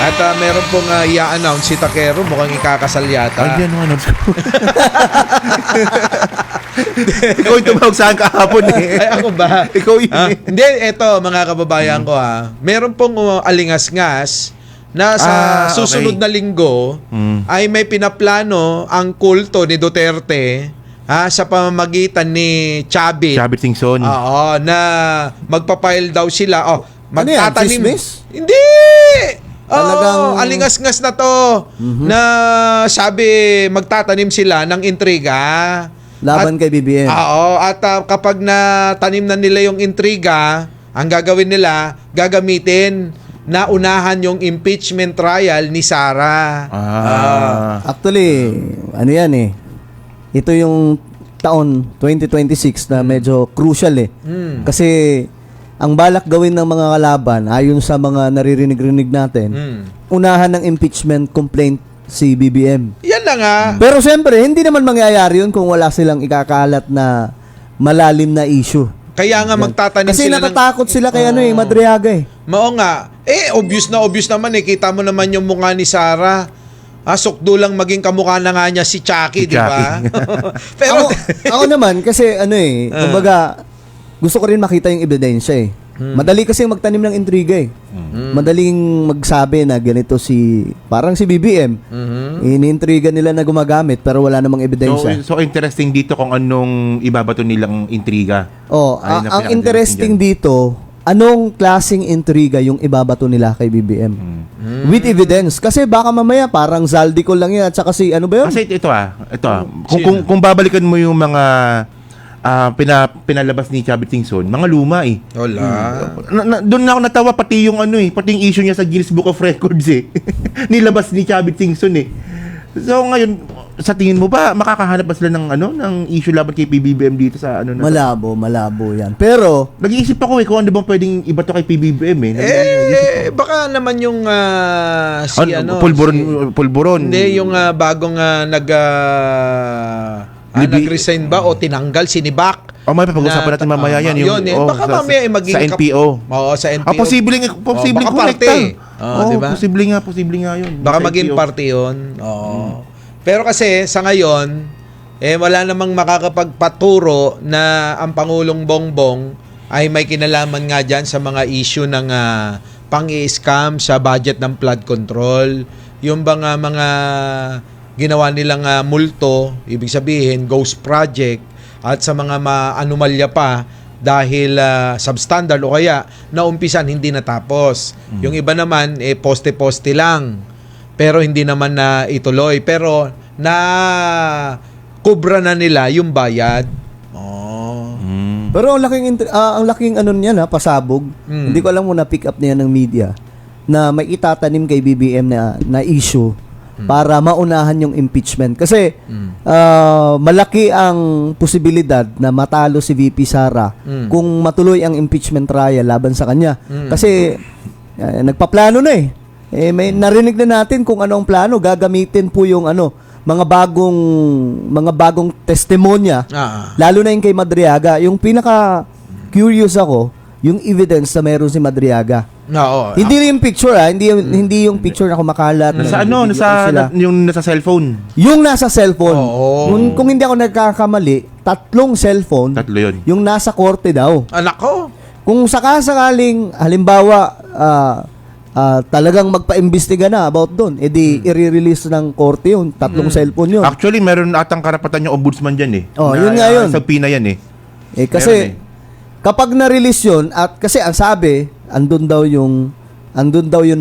At meron pong i-announce si Takero, mukhang ikakasal yata. Ay, yan ang announce ko. Ikaw yung tumawag saan kahapon eh. Ay, ako ba? Ikaw yun eh. Hindi, eto mga kababayan ko meron pong alingas-ngas na sa Okay. susunod na linggo ay may pinaplano ang kulto ni Duterte sa pamamagitan ni Chavit. Chavit Singson. Oo, na magpapile daw sila. Ano yan? Magtatanim. Chismis? Hindi! Talagang- Alingas-ngas na to. Na sabi, magtatanim sila ng intriga. Laban kay BBM. Oo, at kapag natanim na nila yung intriga, ang gagawin nila, gagamitin na unahan yung impeachment trial ni Sara. Actually, ano yan eh. Ito yung taon 2026 na medyo crucial eh. Kasi ang balak gawin ng mga kalaban ayon sa mga naririnig-rinig natin, unahan ng impeachment complaint si BBM. Yan na nga. Pero siyempre, hindi naman mangyayari yun kung wala silang ikakalat na malalim na issue. Kaya nga magtatanim Kasi sila natatakot sila kay Madriaga eh. Mao nga. Obvious naman eh. Kita mo naman yung mukha ni Sara. Sukdo lang maging kamukha na nga niya si Chucky, di ba? Pero Ako naman, kasi kumbaga, gusto ko rin makita yung ebidensya eh. Madali kasi magtanim ng intriga eh. Madaling magsabi na ganito parang si BBM. Iniintriga nila na gumagamit pero wala namang ebidensya. So interesting dito kung anong ibabato nilang intriga. Ang interesting dito, anong klaseng intriga yung ibabato nila kay BBM? With evidence. Kasi baka mamaya parang Zaldico lang yan at saka ano ba yun? Kasi ito kung babalikan mo yung mga pinalabas ni Chavit Singson, mga luma eh. wala. Doon na ako natawa pati yung pati yung issue niya sa Guinness Book of Records eh. Nilabas ni Chavit Singson eh. So ngayon, sa tingin mo ba makakahanap ba sila ng issue laban kay PBBM dito sa Malabo yan. Pero nag-iisip ako kung ano bang pwedeng iba to kay PBBM eh. Baka naman yung Pulburon. Hindi, yung bagong nag-resign ba o tinanggal si Nibak. May papag-usapan natin mamaya yan. Baka mamaya maging sa NPO. Oo, sa NPO. Posibleng baka connecta. diba? Posible nga yun. Baka Sa maging NPO. party yun. Oo. Pero kasi sa ngayon, wala namang makakapagpaturo na ang Pangulong Bongbong ay may kinalaman nga dyan sa mga issue ng pang-i-scam sa budget ng flood control. Yung mga ginawa nilang multo, ibig sabihin, ghost project, at sa mga anomalya pa dahil substandard o kaya naumpisan hindi natapos. Yung iba naman poste-poste lang pero hindi naman na ituloy, pero na kubra na nila yung bayad. Pero ang laking niya pasabog. Hindi ko alam kung na-pick up niya ng media na may itatanim kay BBM na issue para maunahan yung impeachment. Kasi malaki ang posibilidad na matalo si VP Sara kung matuloy ang impeachment trial laban sa kanya. Kasi nagpaplano na eh. May narinig na natin kung ano ang plano. Gagamitin po yung mga bagong testimonya. Lalo na yung kay Madriaga. Yung pinaka curious ako, yung evidence na meron si Madriaga. Hindi yung picture hindi yung picture na kumakalat. Yung nasa cellphone. Yung nasa cellphone. Kung hindi ako nagkakamali, 3 cellphone. 3 yun. Yung nasa korte daw. Anak ko. Kung sakasakaling halimbawa talagang magpa-imbestiga na about doon, edi i-release ng korte yun, 3 cellphone yun. Actually, meron atang karapatan yung ombudsman dyan eh. Yun nga yun. Sa PINA yan eh. Kasi kapag na-release yun, at kasi ang sabi, andun daw yung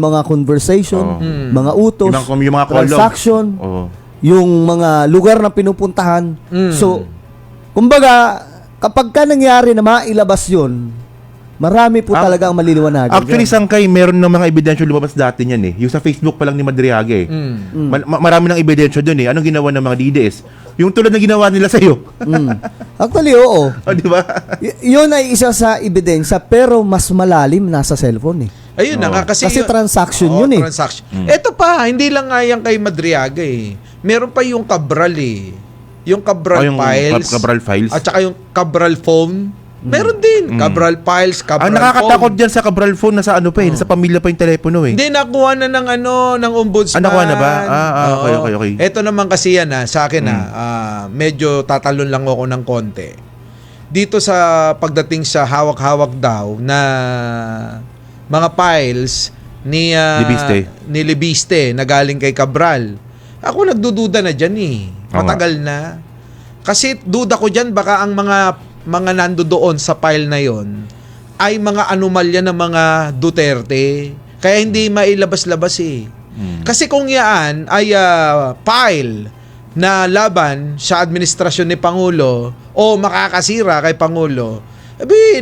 mga conversation, mga utos, yung mga transaction, yung mga lugar na pinupuntahan. So, kumbaga, kapag ka nangyari na mailabas yun, marami po talaga ang maliliwanagan. Actually, Sangkay, meron ng mga ebidensya lumabas dati yan eh. Yung sa Facebook pa lang ni Madriaga eh. Marami ng ebidensya dun eh. Anong ginawa ng mga DDS? Yung tulad na ginawa nila sa'yo. Actually, oo. Di ba? Yun ay isa sa ebidensya, pero mas malalim nasa cellphone eh. Ayun na nga. Kasi transaction yun eh. Transaction. Ito pa, hindi lang nga yan kay Madriaga eh. Meron pa yung Cabral eh. Yung Cabral yung Files. Cabral Files. At saka yung Cabral Phone. Meron din. Cabral Files, Cabral Ang nakakatakot Phone. dyan sa Cabral Phone, nasa ano pa eh, nasa pamilya pa yung telepono eh. Hindi, nakuha na ng ombudsman. Nakuha na ba? Okay. Ito naman kasi yan sa akin medyo tatalon lang ako ng konti. Dito sa pagdating sa hawak-hawak daw na mga files ni Libiste na galing kay Cabral. Ako nagdududa na dyan eh. Matagal na. Kasi duda ko dyan baka ang mga nandoon sa file na yon ay mga anomalya ng mga Duterte. Kaya hindi mailabas-labas eh. Kasi kung yan ay file na laban sa administrasyon ni Pangulo o makakasira kay Pangulo,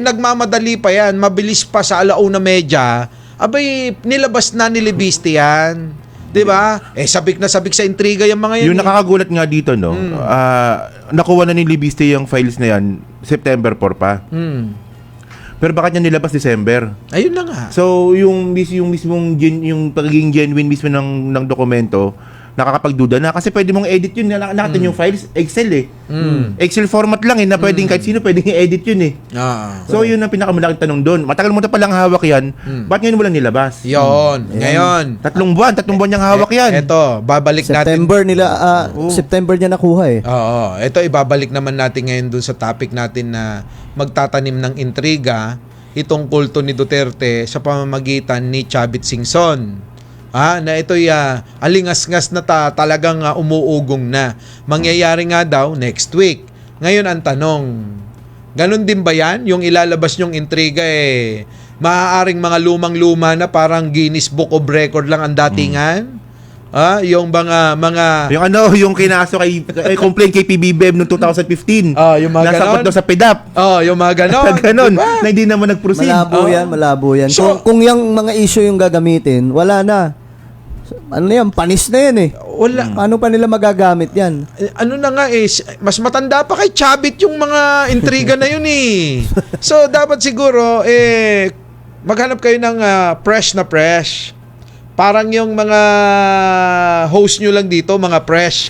nagmamadali pa yan. Mabilis pa sa 1:30. Nilabas na ni Libiste yan. 'Di ba? Sabik na sabik sa intriga yung mga yan. Yung nakakagulat nga dito, no? Nakuha na ni Libiste yung files na yan September 4 pa. Pero bakit niya nilabas December? Ayun na nga. So, yung pagiging genuine mismo ng dokumento, nakakapagduda na kasi pwede mong edit yun. Nakita yung files, Excel eh. Excel format lang eh, na pwedeng kahit sino pwedeng i-edit yun eh. So, yun ang pinakamalaking tanong doon. Matagal mo na palang hawak yan, ba't ngayon mo lang nilabas? Yon, ngayon. 3 buwan niyang hawak yan. Ito, babalik September natin. September niya nakuha eh. Oo, ito ibabalik naman natin ngayon dun sa topic natin na magtatanim ng intriga itong kulto ni Duterte sa pamamagitan ni Chavit Singson. Na ito'y alingas-ngas na talagang umuugong na. Mangyayari nga daw next week. Ngayon ang tanong, ganun din ba yan? Yung ilalabas yung intriga maaaring mga lumang-luma na parang Guinness Book of Record lang ang datingan? Yung mga yung kinaso complaint kay PBBM noong 2015. Yung mga Nasabot ganon. daw sa PDAP. Yung mga ganon. Ganon. Diba? Na hindi naman nag-proceed. Malabo yan. So, kung yung mga issue yung gagamitin, wala na. Ano yan? Panis na yan eh. Wala. Ano pa nila magagamit yan? Ano na nga mas matanda pa kay Chavit yung mga intriga na yun eh. So, dapat siguro, maghanap kayo ng fresh na fresh. Parang yung mga host nyo lang dito, mga fresh.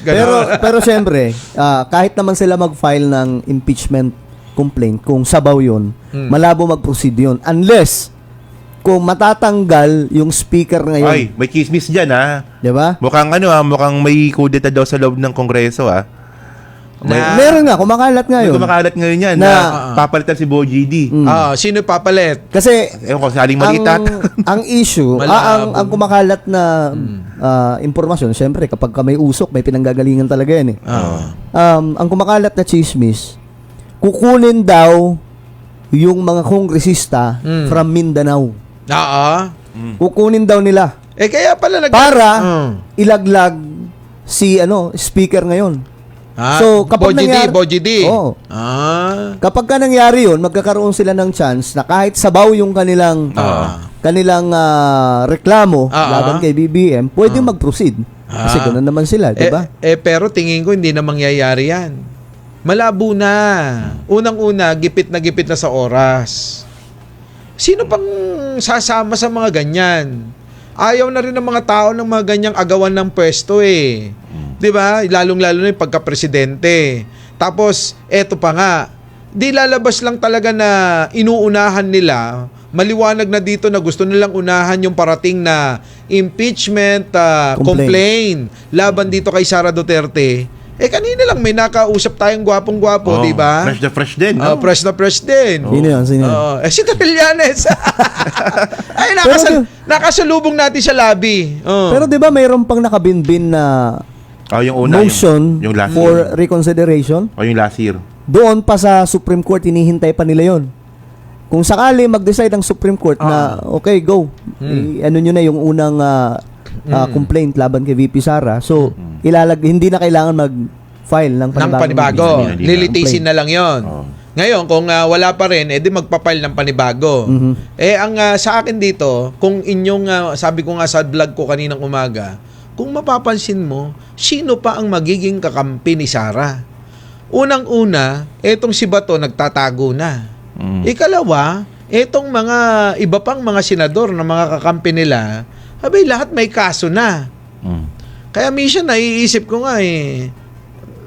Pero syempre, kahit naman sila mag-file ng impeachment complaint, kung sabaw yun, malabo mag-proceed yun. Unless, kung matatanggal yung speaker ngayon. Ay, may chismis dyan ha. Diba? Mukhang mukhang may kudeta daw sa loob ng Kongreso ha. Meron nga, kumakalat nga yun. Kumakalat ngayon yan na papalitan si Bo GD. Sino papalit? Kasi, Ewan ko, saling malitat. ang issue, ang kumakalat na impormasyon, syempre, kapag may usok, may pinanggagalingan talaga yan eh. Ang kumakalat na chismis, kukunin daw yung mga kongresista from Mindanao. Kukunin daw nila. Kaya pala Para ilaglag si speaker ngayon. So, kapag Bo GD. Oo. Kapag ka nangyari yun, magkakaroon sila ng chance na kahit sabaw yung kanilang reklamo laban kay BBM, pwedeng mag-proceed. Kasi ganoon naman sila, di ba? Pero tingin ko hindi na mangyayari yan. Malabo na. Unang-una, gipit na sa oras. Sino pang sasama sa mga ganyan? Ayaw na rin ng mga tao ng mga ganyang agawan ng pwesto eh. 'Di ba? Lalong-lalo na 'yung pagka-presidente. Tapos eto pa nga, di lalabas lang talaga na inuunahan nila. Maliwanag na dito na gusto nilang unahan 'yung parating na impeachment complaint laban dito kay Sara Duterte. Kanina lang may nakausap tayong gwapong-gwapo, di ba? Fresh na fresh din. No? Fresh na fresh din. Sino yan? Si Trillanes. Ay, nakasalubong natin sa lobby. Pero di ba mayroon pang nakabinbin na yung una, motion yung last for year. reconsideration? Yung last year. Doon pa sa Supreme Court, hinihintay pa nila yon. Kung sakali mag-decide ang Supreme Court na, okay, go. Ano nyo na yung unang complaint laban kay VP Sara. So, hindi na kailangan mag-file ng panibago. Lilitisin na lang yon. Ngayon, kung wala pa rin, di magpa-file ng panibago. Ang sa akin dito, kung inyong, sabi ko nga sa vlog ko kaninang umaga, kung mapapansin mo, sino pa ang magiging kakampi ni Sara? Unang-una, etong si Bato nagtatago na. Ikalawa, etong mga iba pang mga senador na mga kakampi nila, lahat may kaso na. Kaya minsan naiisip ko nga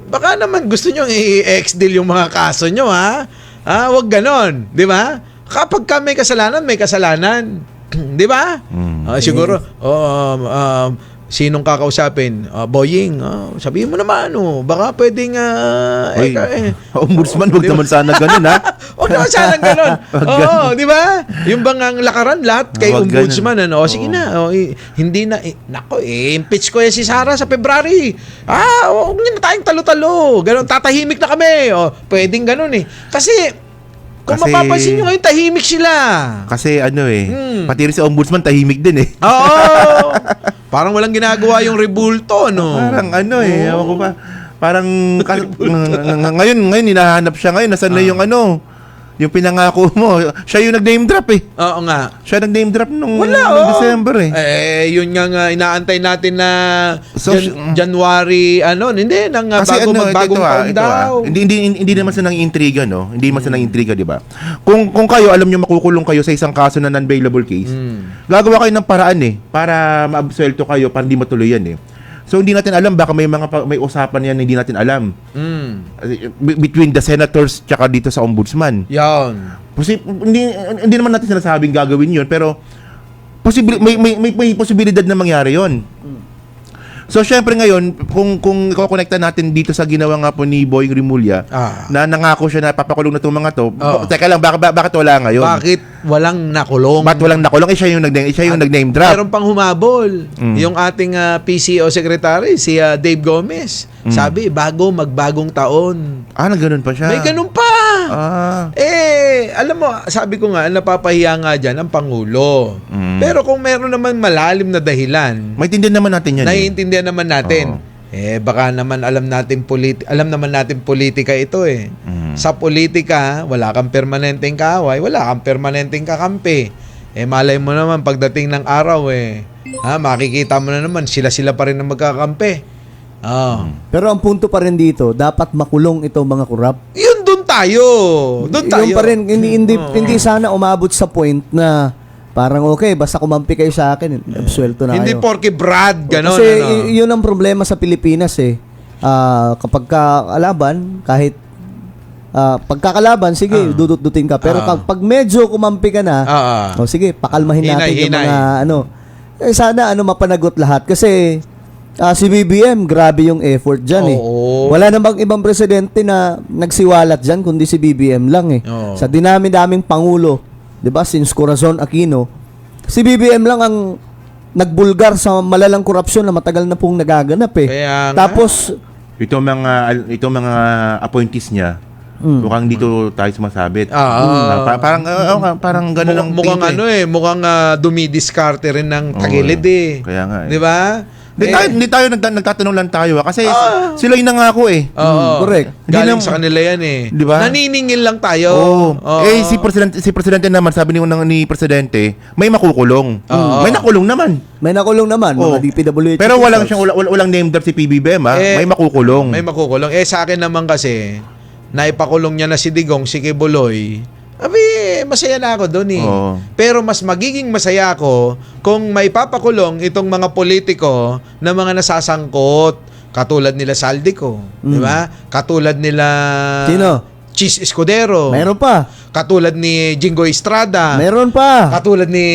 baka naman gusto nyo i-ex-deal yung mga kaso nyo ha. Wag ganon, di ba? Kapag ka may kasalanan, may kasalanan. Di ba? Siguro, sinong kakausapin? Boying, sabihin mo naman, baka pwedeng, Ombudsman, huwag di ba? naman sana ganun, ha? Huwag naman sana ganun. Oo, di ba? Yung bang ang lakaran lahat kay Huwag ombudsman, ganun. sige na, hindi na, nako, impeach ko yan si Sara sa February. Huwag na tayong talo-talo. Ganun, tatahimik na kami. Pwedeng ganun eh. Kasi, kung Kasi- mapapansin nyo ngayon, tahimik sila. Kasi pati rin si ombudsman tahimik din eh. Oo. Parang walang ginagawa yung rebulto, no? Parang ewan ko pa. Parang ngayon hinahanap siya ngayon. Nasaan na yung yung pinangako mo. Siya yung nag-name drop eh. Oo nga. Siya nag-name drop nung Wala, December eh. Yun nga inaantay natin na So, January, hindi, nang bago magbagong taon daw. Hindi naman sa nang-intriga, no? Hindi naman sa nang-intriga, di ba? Kung kayo, alam nyo makukulong kayo sa isang kaso na non-bailable case, gagawa kayo ng paraan para maabsuelto kayo, para hindi matuloy yan So hindi natin alam, baka may usapan yan na hindi natin alam. Between the senators tsaka dito sa ombudsman. Yan. Hindi naman natin sinasabing gagawin yun, pero may posibilidad na mangyari yun. So syempre ngayon, kung i-connecta natin dito sa ginawa nga po ni Boy Rimulya, na nangako siya na papakulong na itong mga to. Teka lang, bakit wala ngayon? Bakit walang nakulong? Bakit walang nakulong? Siya yung nag-name drop. Meron pang humabol. Yung ating PCO secretary, si Dave Gomez. Sabi, magbagong taon. Ganun pa siya. May ganun pa. Alam mo, sabi ko nga, napapahiya nga dyan ang Pangulo. Pero kung meron naman malalim na dahilan, Maintindihan naman natin yan. naiintindihan naman natin. Baka naman alam naman natin politika ito eh. Sa politika, wala kang permanenteng kaaway, wala kang permanenteng kakampi. Malay mo naman pagdating ng araw makikita mo na naman sila pa rin ang magkakampi. Pero ang punto pa rin dito, dapat makulong itong mga korap. Yun doon tayo. Doon tayo. Yung pa rin, hindi sana umabot sa point na parang okay, basta kumampi kayo sa akin, absuelto na Hindi kayo. porke Brad, gano'n. Kasi yun ang problema sa Pilipinas kapag kalaban, kahit pagkakalaban, sige, dudut-dutin ka. Pero pag medyo kumampi ka na, sige, pakalmahin natin yung mga sana mapanagot lahat. Kasi si BBM, grabe yung effort dyan Wala namang ibang presidente na nagsiwalat dyan, kundi si BBM lang Sa dinami-daming pangulo, di ba, since Corazon Aquino, si BBM lang ang nagbulgar sa malalang korupsyon na matagal na pong nagaganap Kaya nga. Tapos, Itong mga appointees niya, mukhang dito tayo sumasabit. Parang gano'n ang mukhang tingin mukhang dumidiskarte rin ng tagilid Kaya nga Di ba? Hindi tayo nagtatanong lang tayo kasi sila yung nangako correct. Galing sa kanila yan Di ba? Naniningil lang tayo. Si presidente naman, sabi ni presidente, may makukulong. May nakulong naman. May nakulong naman, mga DPWH. Pero walang name drop si PBBM may makukulong. May makukulong. Sa akin naman kasi, naipakulong niya na si Digong, si Kibuloy. Masaya na ako doon Pero mas magiging masaya ako kung may papakulong itong mga politiko na mga nasasangkot. Katulad nila Saldico. Di ba? Katulad nila... Sino? Chis Escudero. Meron pa. Katulad ni Jingo Estrada. Meron pa. Katulad ni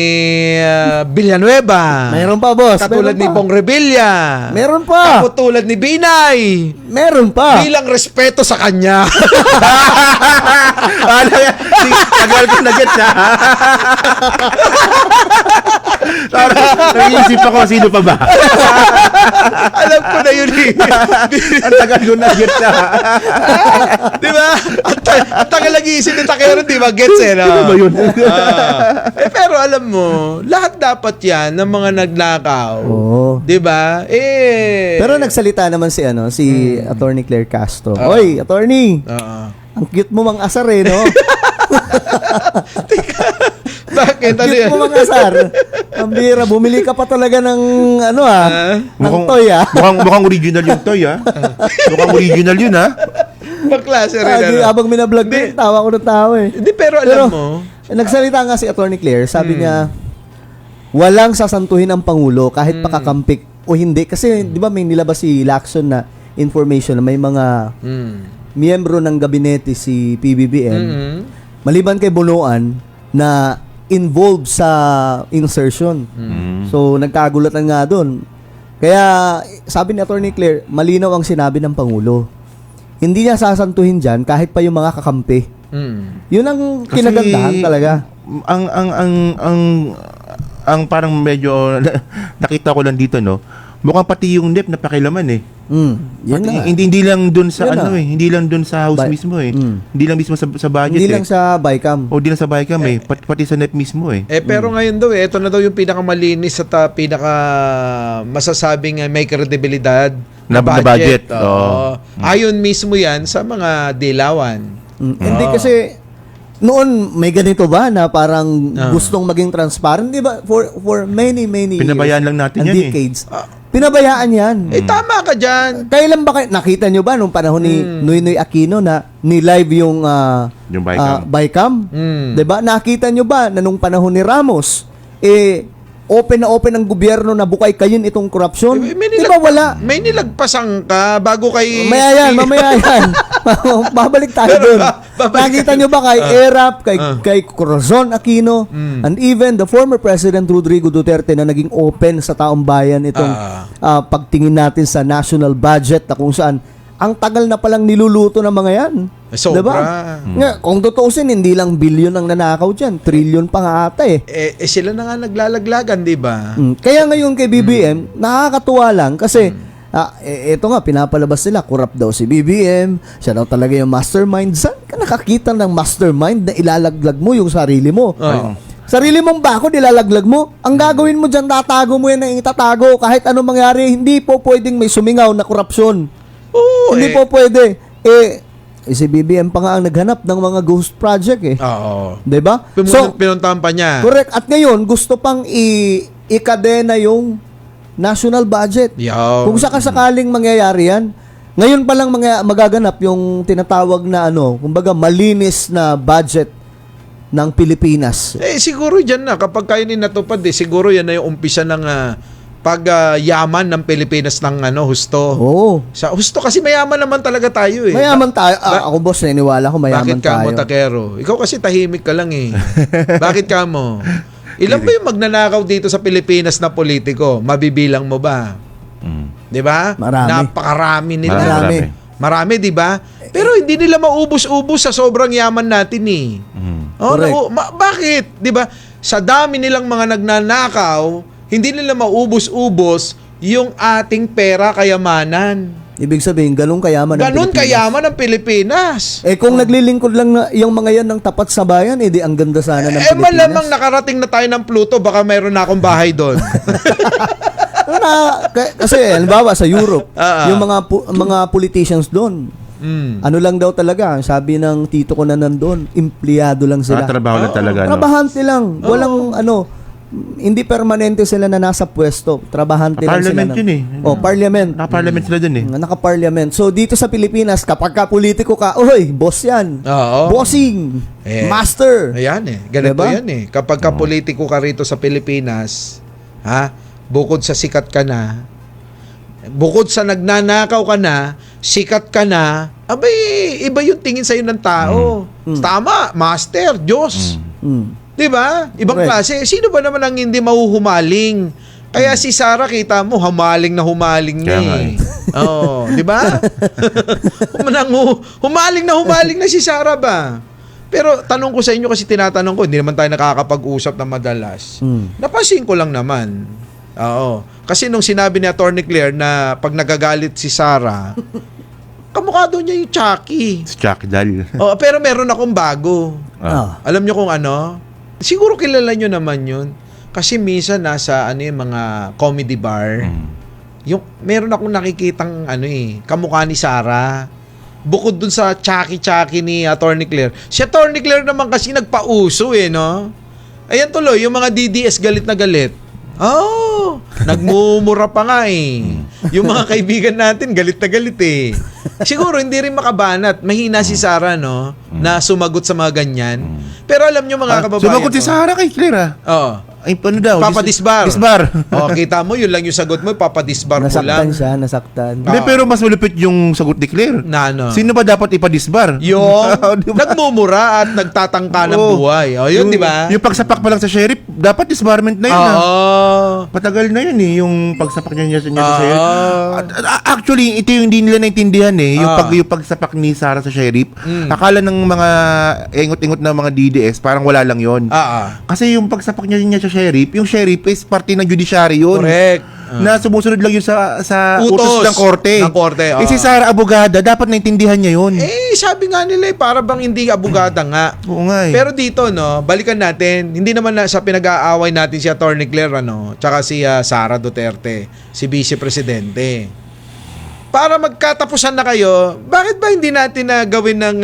Villanueva. Meron pa, boss. Katulad Meron ni pa. Bong Revilla. Meron pa. Katulad ni Binay. Meron pa. Bilang respeto sa kanya. Tagal ko na get Nag-iisip ako sino pa ba? Alam ko na yun Ang tagal ko na get Di ba? Ang tagal nag-iisip ni Takero, di ba? Gets no? Ano ba yun? Pero alam mo, lahat dapat yan ng mga nagnakaw. Di ba? Pero nagsalita naman si Attorney Claire Castro. Oy, Attorney. Ang cute mo mang asar no? Bakit? Ang cute mo mang asar. Pambira, bumili ka pa talaga ng ng toy Mukhang original yung toy Mukhang original yun Magklase rin. Habang minablog din, tawa ko ng tawa Hindi, pero alam mo, nagsalita nga si Attorney Claire, sabi niya, walang sasantuhin ang Pangulo kahit pakakampik o hindi. Kasi, di ba may nilabas si Lacson na information na may mga miyembro ng gabinete si PBBM, Mhm. maliban kay Bunuan, na involved sa insertion. So, nagkagulatan nga doon. Kaya, sabi ni Atty. Claire, malinaw ang sinabi ng Pangulo. Hindi niya sasantuhin dyan kahit pa yung mga kakampi. Mhm. Yun ang Kasi, kinagandahan talaga. Ang parang medyo nakita ko lang dito, no. Mukhang pati yung NEP napakilaman eh. Yan Pati- na. hindi lang doon sa Yan ano na. hindi lang doon sa house Ba- mismo eh. Mm. Hindi lang mismo sa budget Hindi eh. lang sa BICAM. O di lang sa Bicam eh. Pati sa NEP mismo eh. Pero ngayon daw ito na daw yung pinakamalinis at pinaka masasabing may kredibilidad Na budget. Oo. Oo. Ayon mismo yan sa mga dilawan. Hindi kasi noon may ganito ba na parang gustong maging transparent, 'di ba? For many Pinabayaan years lang natin and yan eh. decades. Pinabayaan 'yan. Tama ka dyan. Kailan ba nakita nyo ba nung panahon ni Noynoy Aquino na ni-live yung Yung Bicam. BICAM? 'Di ba? Nakita nyo ba na nung panahon ni Ramos open na open ang gobyerno na bukay kayin itong korupsyon? Di ba wala? May nilagpasan ka bago kay... Mamaya yan. Babalik tayo Pero dun. babalik Nakita nyo ba kay Erap, kay Corazon Aquino, and even the former President Rodrigo Duterte na naging open sa taong bayan itong pagtingin natin sa national budget na kung saan ang tagal na palang niluluto ng mga yan. Sobra. Diba? Nga, kung tutuusin, hindi lang bilyon ang nanakaw dyan. Trillion pa nga ata eh. Sila na nga naglalaglagan, di ba? Kaya ngayon kay BBM, nakakatuwa lang kasi ito nga, pinapalabas nila, corrupt daw si BBM, siya daw talaga yung mastermind. Saan ka nakakita ng mastermind na ilalaglag mo yung sarili mo? Sarili mong bako, nilalaglag mo. Ang gagawin mo dyan, tatago mo yan na itatago. Kahit anong mangyari, hindi po pwedeng may sumingaw na korupsyon. Oo, Hindi po pwede. Si BBM pa nga ang naghanap ng mga ghost project eh. Oo. 'Di ba? Pinuntahan pa niya. Correct. At ngayon, gusto pang ikadena yung national budget. Yo. Kung sakasakaling mangyayari yan, ngayon pa lang magaganap yung tinatawag na kumbaga malinis na budget ng Pilipinas. Siguro dyan na. Kapag kayo natupad, siguro yan na yung umpisa ng pagyaman ng Pilipinas ng husto. Oo. Sa husto kasi mayaman naman talaga tayo eh. Mayaman tayo. Ako boss, naniniwala ko mayaman Bakit ka tayo. mo, Takero? Ikaw kasi tahimik ka lang eh. Bakit ka mo? Ilan ba yung magnanakaw dito sa Pilipinas na politiko? Mabibilang mo ba? 'Di ba? Marami. Napakarami nila. Marami. 'Di ba? Pero hindi nila maubos-ubos sa sobrang yaman natin eh. Correct. Bakit? 'Di ba? Sa dami nilang mga nagnanakaw, hindi nila maubos-ubos yung ating pera kayamanan. Ibig sabihin, ganun kayaman ang Ganun Pilipinas. kayaman ang Pilipinas. Kung naglilingkod lang na yung mga yan ng tapat sa bayan, edi ang ganda sana ng Pilipinas. Malamang nakarating na tayo ng Pluto, baka mayroon na akong bahay doon. Kasi, halimbawa, sa Europe, yung mga politicians doon, ano lang daw talaga, sabi ng tito ko na nandun, empleyado lang sila. Trabaho lang talaga. Trabahante lang. Walang hindi permanente sila na nasa pwesto. Trabahante lang sila. Parliament yun eh. Parliament. Naka-parliament sila dun eh. Naka-parliament. So, dito sa Pilipinas, kapag ka politiko ka, boss yan. Oo. Bossing. Master. Ayan ganito Diba? yan Kapag ka politiko ka rito sa Pilipinas, bukod sa sikat ka na, bukod sa nagnanakaw ka na, sikat ka na, abay, iba yung tingin sa'yo ng tao. Tama, master, Diyos. Di ba? Ibang Correct. klase. Sino ba naman ang hindi mahuhumaling? Kaya si Sarah, kita mo, humaling na Kaya nga eh. Oo, di ba? humaling na si Sarah ba? Pero tanong ko sa inyo kasi tinatanong ko, hindi naman tayo nakakapag-usap na madalas. Napansin ko lang naman. Oo. Kasi nung sinabi ni Atty. Claire na pag nagagalit si Sarah, kamukha doon niya yung Chucky. Si Chuck Dal. Pero meron akong bago. Alam niyo kung ano? Siguro kilala niyo naman yun. Kasi minsan nasa yung mga comedy bar, yung meron akong nakikitang kamukha ni Sarah. Bukod dun sa Chucky ni Atty. Claire. Si Atty. Claire naman kasi nagpauso no? Ayan tuloy, yung mga DDS galit na galit. Nagmumura pa nga Yung mga kaibigan natin, galit na galit Siguro hindi rin makabanat. Mahina si Sarah, no? Na sumagot sa mga ganyan. Pero alam nyo mga kababayan Sumagot si Sarah kay Claire Ay, ano daw? Papadisbar. Disbar. O, kita mo, yun lang yung sagot mo, papadisbar mo Nasaktan lang. siya, nasaktan. Hindi, pero mas malupit yung sagot ni Claire. Na ano? Sino ba dapat ipadisbar? Yung Diba? nagmumura at nagtatangka ng Oo. buhay. O, yun, di ba? Yung pagsapak pa lang sa sheriff, dapat disbarment na yun. Oo. Patagal na yun yung pagsapak niya sa sheriff. Ah. Actually, ito yung hindi nila naintindihan yung, Ah. yung pagsapak ni Sarah sa sheriff. Akala ng mga engot-engot na mga DDS, parang wala lang yun. Kasi yung pagsapak niya sa sheriff, yung sheriff is parte ng judiciary yun. Correct. Na sumusunod lang yun sa Utos utos ng korte. ng korte, Si Sarah abogada, dapat naintindihan niya yun. Sabi nga nila para bang hindi abogada nga. Oo nga eh. Pero dito, no, balikan natin, hindi naman na sa pinag-aaway natin si Atty. Claire, tsaka si Sara Duterte, si Vice Presidente. Para magkatapusan na kayo, bakit ba hindi natin na gawin ng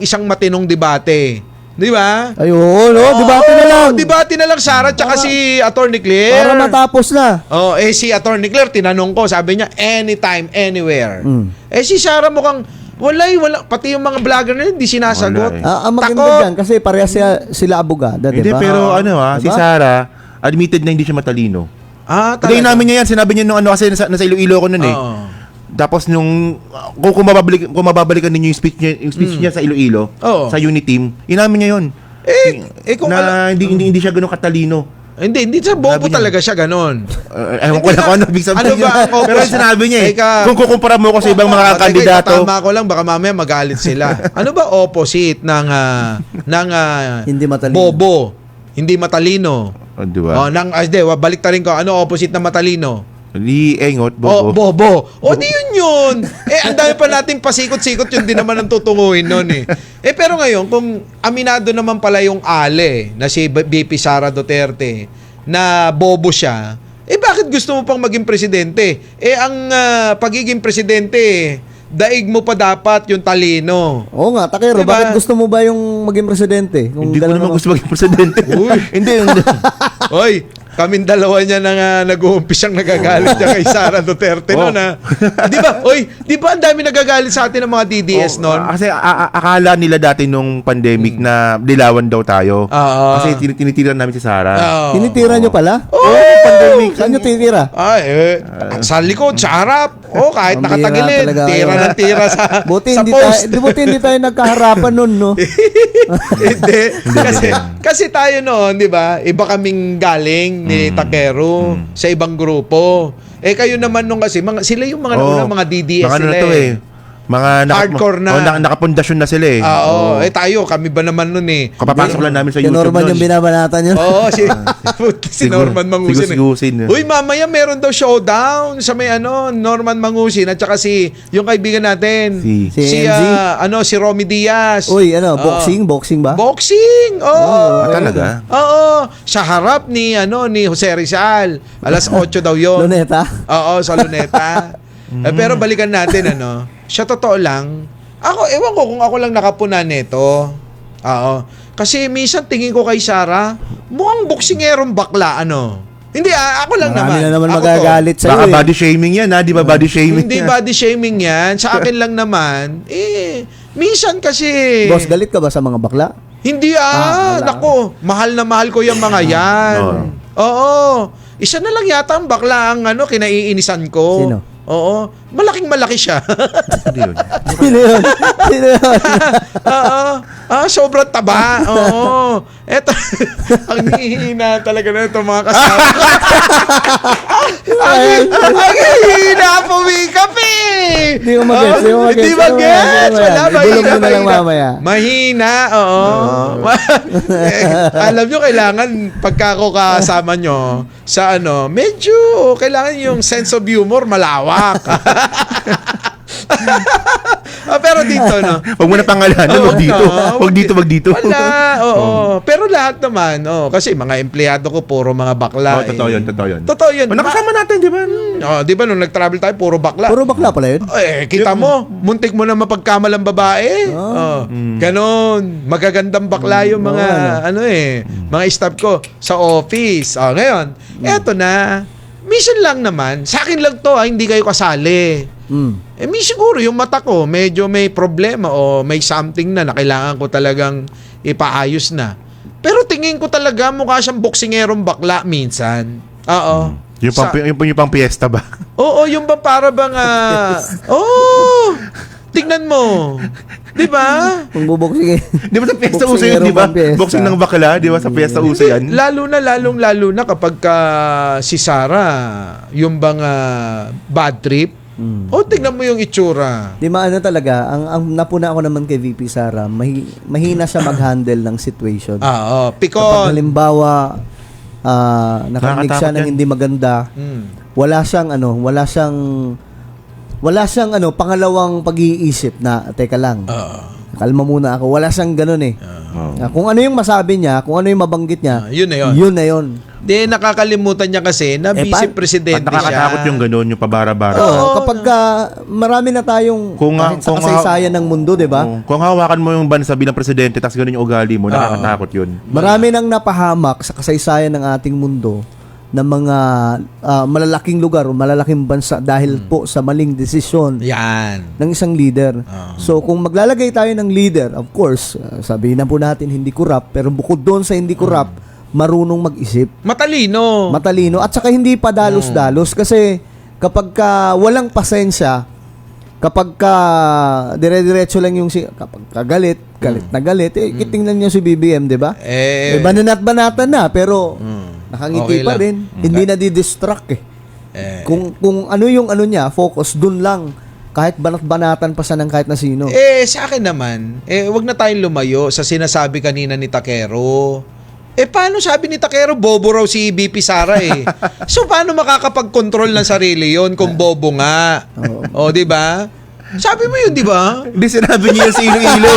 isang matinong debate? Di ba? Ay, oo, no? Debate na lang. Debate na lang, Sara, tsaka si Atty. Claire. Para matapos na. Si Atty. Claire, tinanong ko, sabi niya, anytime, anywhere. Si Sara mukhang, wala, pati yung mga vlogger na yun, hindi sinasagot. Wala Ang maganda Takot. dyan, kasi parehas sila abogada, Hindi, diba? pero si Diba? Sarah, admitted na hindi siya matalino. Hindi Talaga. namin niya yan, sinabi niya nung kasi nasa Iloilo ko nun eh. Oo. Tapos kung mababalikan ninyo yung speech niya sa Iloilo, Oo. sa Uniteam, inamin niya yun. Kung Na hindi siya ganun katalino. hindi siya bobo Sabi niya. talaga siya ganon. Ewan ko lang kung ano big sabihin Ano ba ang Pero sinabi niya Teka. kung kukumpara mo ko sa ibang mga kandidato. Tama ko lang, baka mamaya magalit sila. Ano ba opposite ng Hindi matalino. bobo? Hindi matalino. Di ba? Balik ta rin ko. Ano opposite ng matalino? Di engot, bobo. Bobo. Di yun. Ang dami pa natin pasikot-sikot, yun din naman ang tutunguhin nun eh. Pero ngayon, kung aminado naman pala yung ale na si VP Sara Duterte na bobo siya, bakit gusto mo pang maging presidente? Ang pagiging presidente, daig mo pa dapat yung talino. Oo nga, Takero, Diba? bakit gusto mo ba yung maging presidente? Kung Hindi ko ganun naman naman- gusto maging presidente. Hindi. Hoy, kaming dalawa niya na nag-uumpisang nagagalit niya kay Sara Duterte Oh. noon. Di ba? Di ba ang dami nagagalit sa atin ng mga DDS noon? Kasi akala nila dati nung pandemic na dilawan daw tayo. Oo. Kasi tinitira namin si Sarah. Oo. Tinitira nyo pala? Pandemic. Saan nyo tinitira? Sa likod, sa harap. Kahit Ang bihira nakatagilid. talaga Tira kayo. ng tira sa Buti sa hindi post. buti hindi tayo nagkaharapan nun, no? Hindi. Kasi tayo noon, di ba? Iba kaming galing ni Takero sa ibang grupo. Kayo naman nung kasi, sila yung mga nauna, mga DDS mga ano sila na to Hardcore na. Nakapundasyon na sila eh. Tayo, kami ba naman nun eh. Kapapasok lang namin sa Si YouTube. Norman nun. yung binabanatan yun. Si Norman Mangusin. Sigus-sigusin. Uy, mamaya meron daw showdown sa may Norman Mangusin at saka yung kaibigan natin. Si MZ? Si Romy Diaz. Uy, boxing ba? Boxing. Talaga? Oo, sa harap ni Jose Rizal. Alas 8 daw 'yon. Luneta? Oo, sa Luneta. Pero balikan natin siya totoo lang. Ewan ko kung ako lang nakapuna nito. Oo. Kasi minsan tingin ko kay Sara, mukhang boksingerong bakla Hindi ako lang Marami naman. na naman Ako magagalit sa'yo Baka eh. body shaming yan di ba body shaming? Hindi body shaming yan. Sa akin lang naman, minsan kasi... Boss, galit ka ba sa mga bakla? Hindi wala. nako, mahal na mahal ko yung mga yan. Oo. Isa na lang yata ang bakla ang kinaiinisan ko. Sino? Oo. Malaki siya. Hindi yun. Sino yun? Sino yun? Oo. Sobrang taba. Oo. Eto, ang hihina talaga na itong mga kasama. ang hihina, pumikap eh. Hindi ko mag-gets, hindi ko mag-gets. Hindi mag-gets. Wala, Ibulong mo na lang mahina. mamaya. Mahina, oo. Alam nyo, kailangan pagka ako kasama nyo sa medyo kailangan yung sense of humor malawak. Pero dito, Huwag mo na pangalanan, wag dito. Wala, oo. Pero lahat naman, kasi mga empleyado ko, puro mga bakla. Totoo yun. Totoo yun. Nakasama natin, di ba? Di ba nung nag-travel tayo, puro bakla. Puro bakla pala yun? Kita mo, muntik mo na mapagkamalang babae. Ganon. Magagandang bakla yung mga, mga staff ko sa office. Ngayon, eto na. Minsan lang naman, sa akin lang to, hindi kayo kasali. May siguro yung mata ko, medyo may problema o may something na kailangan ko talagang ipaayos na. Pero tingin ko talaga mukha siyang boksingerong bakla minsan. Oo. Yung pang piyesta ba? Oo, yung ba para bang tingnan mo. 'Di ba? Kung buboksing eh. Di ba sa piyesta uso yun, di ba? Boxing ng bakla, di ba sa piyesta uso yan? Lalo na kapag si Sarah, yung bang bad trip. Tingnan mo yung itsura. Di maano talaga, ang napuna ako naman kay VP Sara, mahina siya mag-handle ng situation. Kapag Kapag halimbawa, nakarinig siya ng Nakakatakot yan. hindi maganda, wala siyang pangalawang pag-iisip na, teka lang, kalma muna ako. Wala siyang ganun eh. Kung ano yung masabi niya, kung ano yung mabanggit niya, yun na yun. Yun na yun. Di, nakakalimutan niya kasi na vice-presidente At nakakatakot siya. yung ganun, yung pabara-bara. Oo, kapag marami na tayong kahit sa kasaysayan ng mundo, di ba? Kung hawakan mo yung bansa bilang presidente, tapos ganun yung ugali mo, nakakatakot yun. Marami nang napahamak sa kasaysayan ng ating mundo ng mga malalaking lugar o malalaking bansa dahil po sa maling desisyon Yan. ng isang leader. So kung maglalagay tayo ng leader, of course, sabihin na po natin hindi corrupt, pero bukod doon sa hindi corrupt, marunong mag-isip, Matalino. matalino, at saka hindi pa dalos-dalos kasi kapag walang pasensya, kapag dire-diretso lang yung kapag galit na galit, kitingnan niyo si BBM, 'di ba? Banat-banatan na pero nakangiti Okay pa lang. rin. Hindi na di-distract eh. Kung ano yung ano niya, focus dun lang. Kahit banat-banatan pa siya ng kahit na sino. Sa akin naman, wag na tayong lumayo sa sinasabi kanina ni Takero. Paano sabi ni Takero, bobo raw si BP Sara eh. So, paano makakapag-control ng sarili yon kung bobo nga? Di ba? Sabi mo yun, di ba? Hindi sinabi niya sa Iloilo.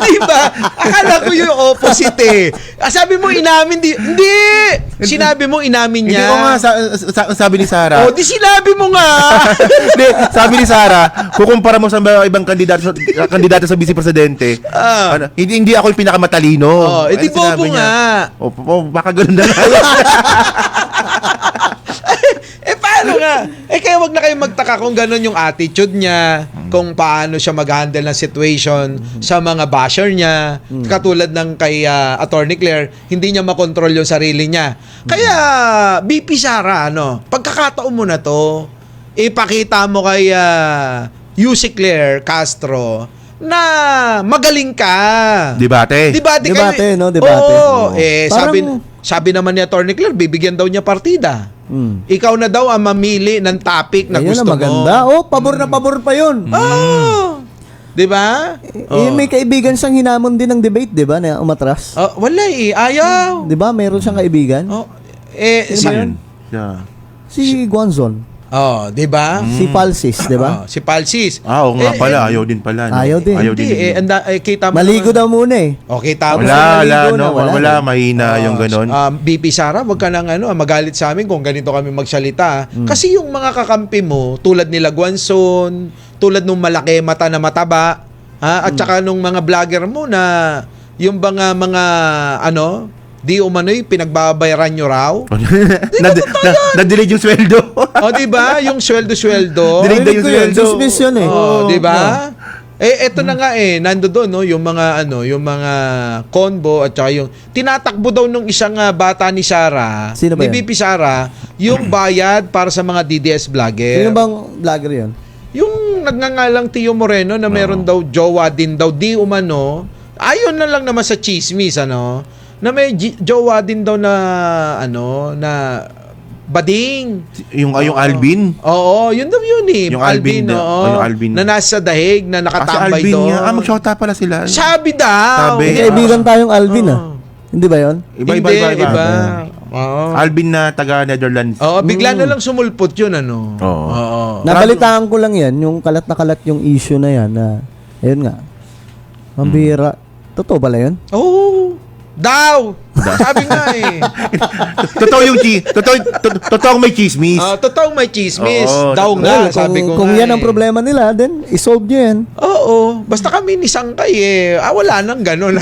Di ba? Akala ko yung opposite eh. Sabi mo inamin, hindi! Sinabi mo inamin Hindi niya. ko nga, sabi ni Sara. Di sinabi mo nga! Hindi, sabi ni Sara, kukumpara mo sa mga ibang kandidato sa vice presidente, hindi ako yung pinakamatalino. Di Ano sinabi bobo niya? nga. Baka ganun na nga. Paano nga? Kaya wag na kayo magtaka kung ganun yung attitude niya, kung paano siya mag-handle ng situation sa mga basher niya, katulad ng kay Attorney Claire, hindi niya makontrol yung sarili niya. Kaya, BP Sara, pagkakataon mo na to, ipakita mo kay Yussi Claire Castro na magaling ka. Debate. Debate, kayo. no? Debate. Oo. Parang- Sabi naman ni Attorney Claire, bibigyan daw niya partida. Ikaw na daw ang mamili ng topic na Ayun gusto na maganda. mo. Pabor na pabor pa yun. Di ba? May kaibigan siyang hinamon din ng debate, di ba, na umatras? Wala ayaw. Di ba, meron siyang kaibigan? Yeah. Si Guanzon. Di ba? Si Palsis, di ba? Si Palsis. Oo nga pala, ayaw din pala. No? Ayaw din. Hindi, kita mo. Maligo daw muna eh. Okay, tama. Wala, mahina yung ganon. BP Sara, wag ka nang magalit sa amin kung ganito kami magsalita. Kasi yung mga kakampi mo, tulad nila Guanzon, tulad nung malaki mata na mataba, at saka nung mga vlogger mo na yung mga di umano'y pinagbabayaran nyo raw. Na-delete yung sweldo. Di ba? Yung sweldo-sweldo. Delete yung sweldo. Dismiss yun eh. Di ba? Eto na nga nando doon yung mga yung mga convo at saka yung tinatakbo daw nung isang bata ni Sara, Sino ba ni yan? BP Sara, yung bayad para sa mga DDS vlogger. Sino bang vlogger yun? Yung nagngangalang Tio Moreno na meron daw jowa din daw di umano. Ayon na lang naman sa chismis na may jowa din daw na na bading. Yung Alvin. Oo, yun daw yun eh. Yung Alvin, yung Alvin. Na nasa dahig, na nakatambay Alvin doon. nga. Magshota pala sila. Sabi daw. Sabi. May kaibigan tayong Alvin Hindi ba yun? Iba. Oo. Alvin na taga Netherlands. Oo, bigla na lang sumulpot yun, Oo. Nabalitaan ko lang yan, yung kalat na kalat yung issue na yan na, ayun nga, mambira. Totoo pala yun? Oo. Daw. Sabi nga eh. Totoong may chismis. Totoong may chismis. Oo. Daw nga, Well, sabi ko kung nga yan ang problema nila, then isolve nyo yan. Oo. Basta kami ni Sangkay wala nang ganun.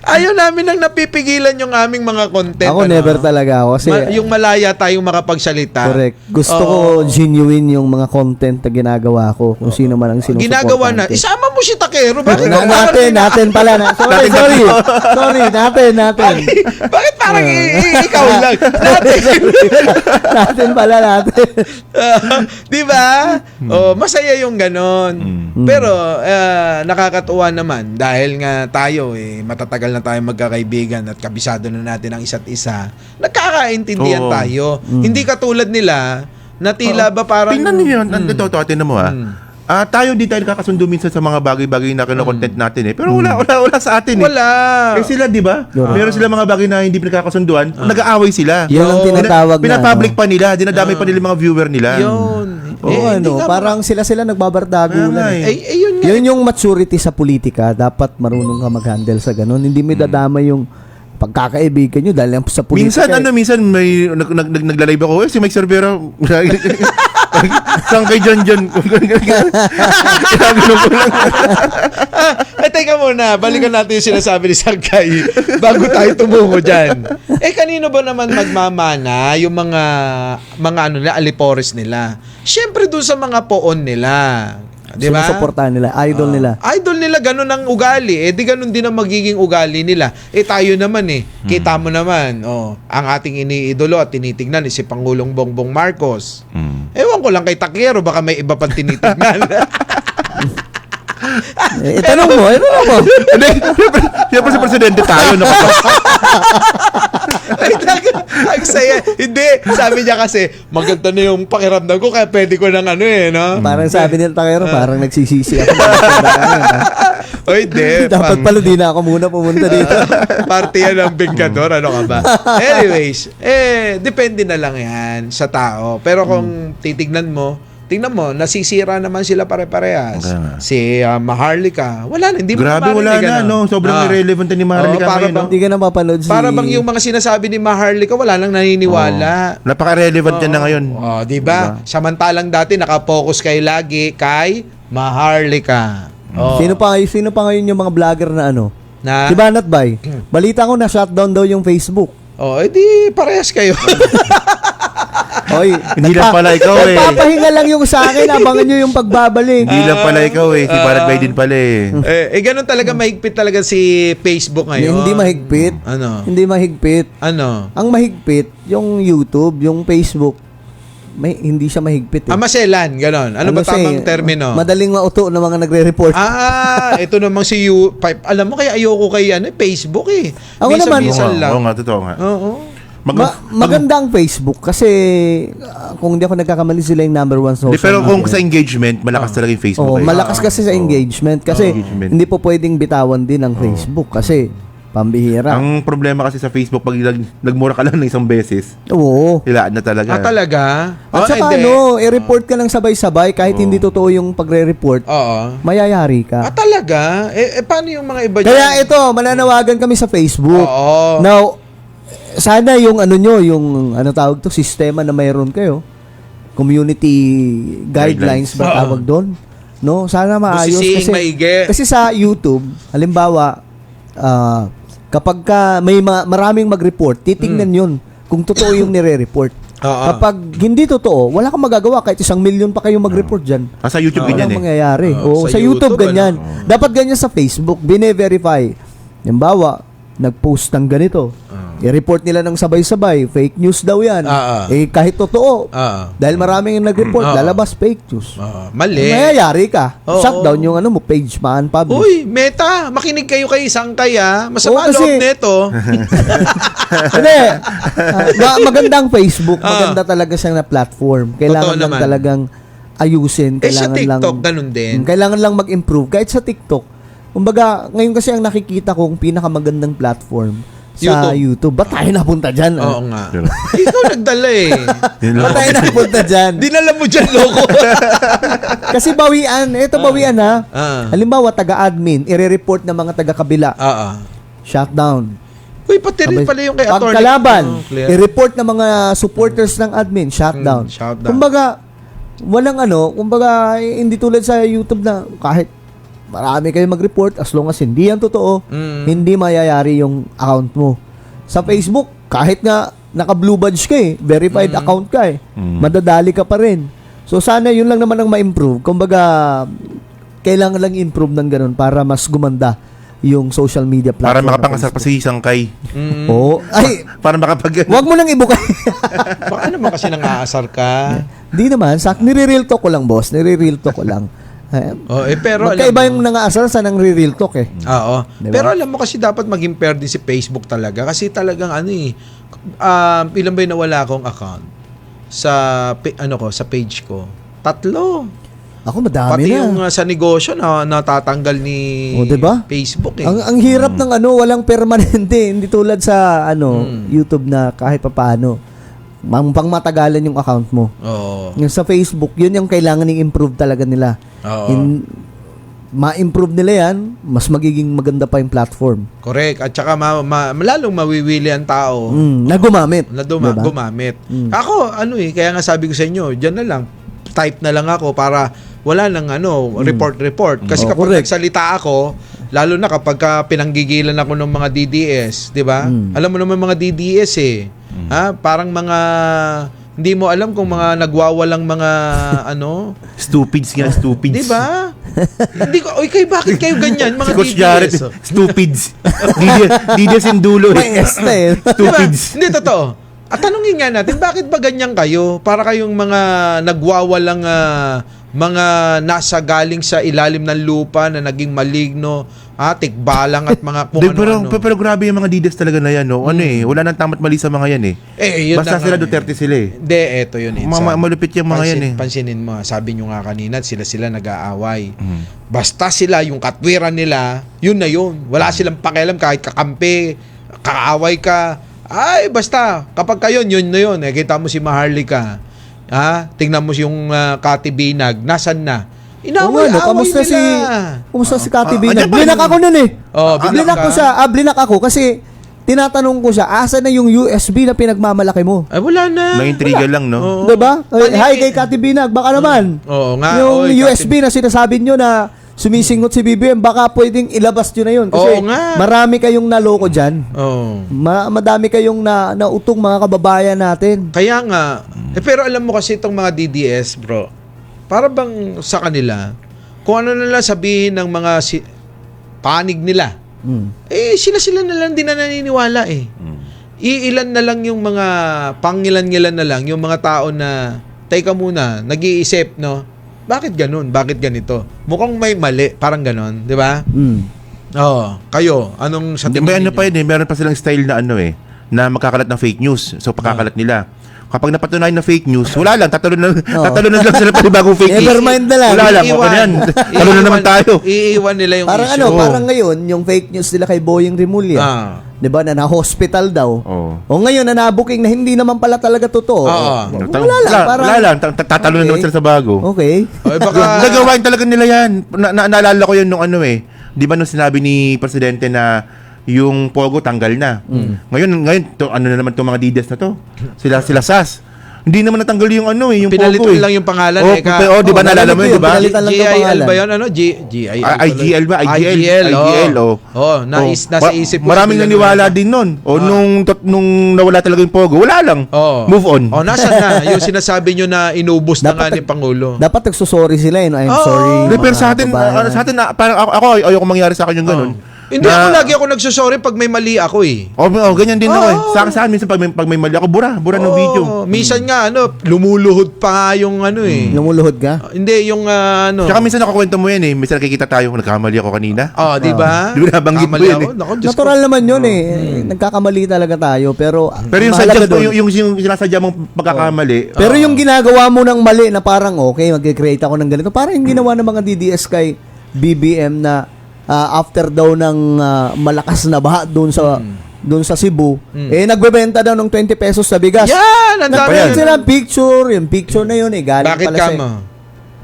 Ayaw namin nang napipigilan yung aming mga content. Ako never talaga ako kasi Yung malaya tayong makapagsalita. correct. Gusto ko genuine yung mga content na ginagawa ko kung sino man ang sinusuportahan. Ginagawa na. ko. Isama mo si Takero. Bakit Natin pala na. Sorry. Natin. Bakit parang ikaw lang? Natin pala natin. Di ba? Oh, masaya yung ganon. Pero nakakatuwa naman dahil nga tayo matatagal na tayo magkakaibigan at kabisado na natin ang isa't isa. Nagkakaintindihan Oo. tayo. Hindi katulad nila na tila ba parang Tingnan niyo yun. Ito, tingnan mo tayo di tayo nakakasundo minsan sa mga bagay-bagay na kino-content natin Pero wala sa atin wala. Eh sila, di ba? Meron sila mga bagay na hindi pinagkakasunduan, nag-aaway sila. Yun ang tinatawag na. Pinapublic pa nila, dinadamay pa nila yung mga viewer nila. Yun. Oo, parang sila nagbabardagulan. Yun nga. Yun yung maturity sa politika. Dapat marunong ka mag-handle sa ganun. Hindi may dadamay yung pagkakaibigan nyo dahil sa politika. Minsan may nagla-live ako, si Mike Cervera. Saan kay John? Teka muna, balikan natin yung sinasabi ni Sangkay bago tayo tumungo dyan. Kanino ba naman magmamana yung mga alipores nila? Siyempre doon sa mga poon nila. Di ba? Sinusuportahan nila, idol nila. Idol nila, ganun ang ugali. Di ganun din ang magiging ugali nila. Tayo naman kita mo naman, ang ating iniidolo at tinitignan si Pangulong Bongbong Marcos. Ewan ko lang kay Takero, baka may iba pang tinitignan. Tanong mo. Siyempre sa presidente tayo. Ang saya. Hindi, sabi niya kasi, maganda na yung pakiramdam ko, kaya pwede ko ng no? Parang sabi nila Takero, parang nagsisisi ako. Hindi. Dapat pala di na ako muna pumunta dito. Parte yan ng bingkador, ano ka ba? Anyways, depende na lang yan sa tao. Pero kung tingnan mo, nasisira naman sila pare-parehas. Okay. Si Maharlika, wala na, hindi mo Grabe, wala marinig, na. Sobrang irrelevant ni Maharlika ngayon. Hindi ka na mapanood si... Para bang yung mga sinasabi ni Maharlika, wala nang naniniwala. Napaka-relevant yan na ngayon. Di ba? Samantalang dati nakapokus kayo lagi kay Maharlika. Sino pa ngayon yung mga vlogger na Na, Si Banat Bay. Balita ko na shutdown daw yung Facebook. edi parehas kayo. Oy, Hindi lang pala ikaw nagpapahinga lang yung sa akin, abangan nyo yung pagbabalik. Hindi lang pala ikaw si Barat Bay din pala Ganun talaga, mahigpit talaga si Facebook ngayon. Hindi mahigpit. Ano? Hindi mahigpit. Ano? Ang mahigpit, yung YouTube, yung Facebook, hindi siya mahigpit. Maselan, ganon. Ano ba tamang termino? Madaling mauto na mga nagre-report. Ito namang si Alam mo, kaya ayoko kay Facebook Ako naman. Minsan lang. Oo nga, totoo nga. Oo. Maganda ang Facebook kasi kung hindi ako nagkakamali sila yung number one social Pero kung media. sa engagement, malakas talaga yung Facebook. Malakas kasi sa engagement kasi Engagement. hindi po pwedeng bitawan din ang Facebook kasi pambihira. Ang problema kasi sa Facebook, pag nagmura ka lang ng isang beses, Oo. hilaan na talaga. Talaga? At saka i-report ka lang sabay-sabay kahit hindi totoo yung pagre-report. Oo. Mayayari ka. Talaga? Paano yung mga iba Kaya ito, mananawagan kami sa Facebook. Oo. Now, sana yung yung tawag to, sistema na mayroon kayo, community guidelines ba tawag doon? No, sana maayos Busisiing maigi. kasi sa YouTube, halimbawa, kapag may maraming mag-report, titingnan yun kung totoo yung nire-report. Kapag hindi totoo, wala kang magagawa kahit 1 million pa kayong mag-report dyan. Sa YouTube ganyan Walang mangyayari. Sa Sa YouTube, YouTube, ganyan. Dapat ganyan sa Facebook, bine-verify. Halimbawa, nag-post ng ganito. I-report nila ng sabay-sabay. Fake news daw yan. Kahit totoo. Dahil maraming yung nag-report, lalabas fake news. Mali. Mayayari ka. Oo. Shutdown yung mo, page man, publish. Uy, Meta, makinig kayo kay Sangkay Masama Oo, kasi- loob nito. Hindi. Magandang Facebook. Maganda talaga siyang na platform. Kailangan Totoo lang naman. talagang ayusin. Sa Kailangan TikTok, lang, ganun din. Kailangan lang mag-improve. Kahit sa TikTok. Kumbaga, ngayon kasi ang nakikita kong pinakamagandang platform sa YouTube. Ba't tayo napunta dyan? Oo nga. Ikaw nagdala Ba't tayo napunta dyan? Dinala mo dyan, loko. Kasi bawian. Ito bawian ha. Halimbawa, taga-admin, i-report ng mga taga-kabila. Shutdown. Uy, pati rin pala yung kay attorney. Pagkalaban, Clear. i-report ng mga supporters ng admin. Shutdown. Shutdown. Kumbaga, walang kumbaga, hindi tulad sa YouTube na kahit marami kayo mag-report as long as hindi yan totoo, hindi mayayari yung account mo. Sa Facebook, kahit nga naka-blue badge ka verified account ka madadali ka pa rin. So sana yun lang naman ang ma-improve. Kumbaga, kailangan lang improve ng ganun para mas gumanda yung social media Para platform. makapangasar pa si Sangkay. Oo. Ay, Para makapag... wag mo nang ibukay. Baka naman kasi nang-aasar ka. Di naman, nire-real talk ko lang, boss. Nire-real talk ko lang. Pero Magkaiba alam mo, yung nangaasar sa nang real talk Oo. Diba? Pero alam mo kasi dapat maging fair din si Facebook talaga kasi talagang ilan ba yung nawala akong account sa sa page ko? 3. Ako madami Pati na. yung sa negosyo na natatanggal ni diba? Facebook Ang hirap ng walang permanente, hindi tulad sa YouTube na kahit papaano pangmatagalan yung account mo. Oo. Yung sa Facebook, yun yung kailangan i-improve talaga nila. Oo. Ma-improve nila yan, mas magiging maganda pa yung platform. Correct. At saka lalong mawiwili ang tao Na gumamit. na Diba? gumamit. Ako, kaya nga sabi ko sa inyo, dyan na lang, type na lang ako para wala nang report. Kasi kapag correct. nagsalita ako, lalo na kapag pinanggigilan ako ng mga DDS, di ba? Alam mo naman mga DDS parang mga hindi mo alam kung mga nagwawalang mga Stupids nga, stupids. di ba? Hindi ko, bakit kayo ganyan mga Si Coach Jared, DDS? stupids. Dides yung dulo May S na eh. Stupids. Diba? Hindi, totoo. At tanungin nga natin, bakit ba ganyan kayo? Para kayong mga nagwawalang mga nasa galing sa ilalim ng lupa na naging maligno, tikbalang at mga kung ano-ano. Pero grabe yung mga Dides talaga na yan, no? Wala nang tamat mali sa mga yan Yun Basta na sila nga, Duterte sila Hindi, eto yun. Malupit yung mga yan Pansinin mo, sabi nyo nga kanina, sila nag-aaway. Basta sila, yung katwiran nila, yun na yun. Wala silang pakialam kahit kakampi, kaaway ka. Ay, basta, kapag kayo, yun na yun. Kita mo si Maharlika. Tingnan mo yung Kati Binag, nasan na? Inaway Kamusta nila. Kumusta si Kati Binag? Diyan pa Blinak ako nun blinak ko siya. Blinak ako kasi tinatanong ko siya, asa na yung USB na pinagmamalaki mo? Ay, wala na. Naintriga lang, no? Diba? Hi kay Kati Binag, baka naman. Oo nga. Yung Kati- USB na sinasabi nyo na sumisingot si BBM, baka pwedeng ilabas nyo na yun. Kasi Oo nga. marami kayong naloko dyan. Oo. Madami kayong nautong mga kababayan natin. Kaya nga, pero alam mo kasi itong mga DDS, bro, para bang sa kanila, kung ano na lang sabihin ng mga panig nila, sila na lang din na naniniwala Iilan na lang yung mga, pangilan-ngilan na lang, yung mga tao na, teka muna, nag-iisip, no? Bakit ganun? Bakit ganito? Mukhang may mali, parang ganun, di ba? Oo. Kayo, anong sa May tingin ano pa ninyo? yun meron pa silang style na na makakalat ng fake news. So, pakakalat nila. Kapag napatunayan na fake news, wala lang, tatalon na lang sila pa bagong fake news. Never mind na lang. Wala lang, okay na yan. Talo na naman tayo. Iiwan nila yung Parang issue. parang ngayon, yung fake news nila kay Boyeng Rimulya. 'Di ba, na na-hospital daw. O ngayon na nabuking na hindi naman pala talaga totoo. Wala lang, parang Wala lang, tatalo na naman sila sa bago. okay. Baka, Nagawain talaga nila yan. Naalala ko yun nung Di ba nung sinabi ni Presidente na yung Pogo tanggal na. Ngayon ano na naman itong mga Dides na to? Sila SAS. Hindi naman natanggal yung yung pinalitan Pogo lang yung pangalan. Di ba naalala mo yun, di ba? Pinalitan lang yung GIL pangalan. ba yun? GIL. IGL ba? IGL, nasa isip ko. Maraming naniwala din nun. Nung nawala talaga yung Pogo, wala lang. Move on. Nasaan na? Yung sinasabi nyo na inubos na nga ni Pangulo. Dapat nagsusorry sila I'm sorry. Pero sa atin, kababayan. parang ako ayoko mangyari sa akin yung ganun. Hindi lagi ako nagsusorry pag may mali ako Ganyan din ako Sa akin minsan pag may mali ako, bura ng video. Minsan nga, lumuluhod pa nga yung Lumuluhod ka? Hindi, yung Tsaka minsan nakakwento mo yan Minsan nakikita tayo, nagkamali ako kanina. di ba? Di ba nabanggit mo Kamali yun ako? Naku, Diyos ko. Natural naman yun Nagkakamali talaga tayo. Pero yung mahalaga sadya, doon. yung sinasadya mong pagkakamali. Pero yung ginagawa mo ng mali na parang okay, mag-create ako ng ganito. Parang yung ginawa ng mga DDS kay BBM na after daw ng malakas na baha doon sa Cebu, nagbebenta daw ng 20 pesos sa bigas. Yan! Ang dami Nagpalit yan. sila picture, yung picture na yun galing Bakit pala ka sa... mo?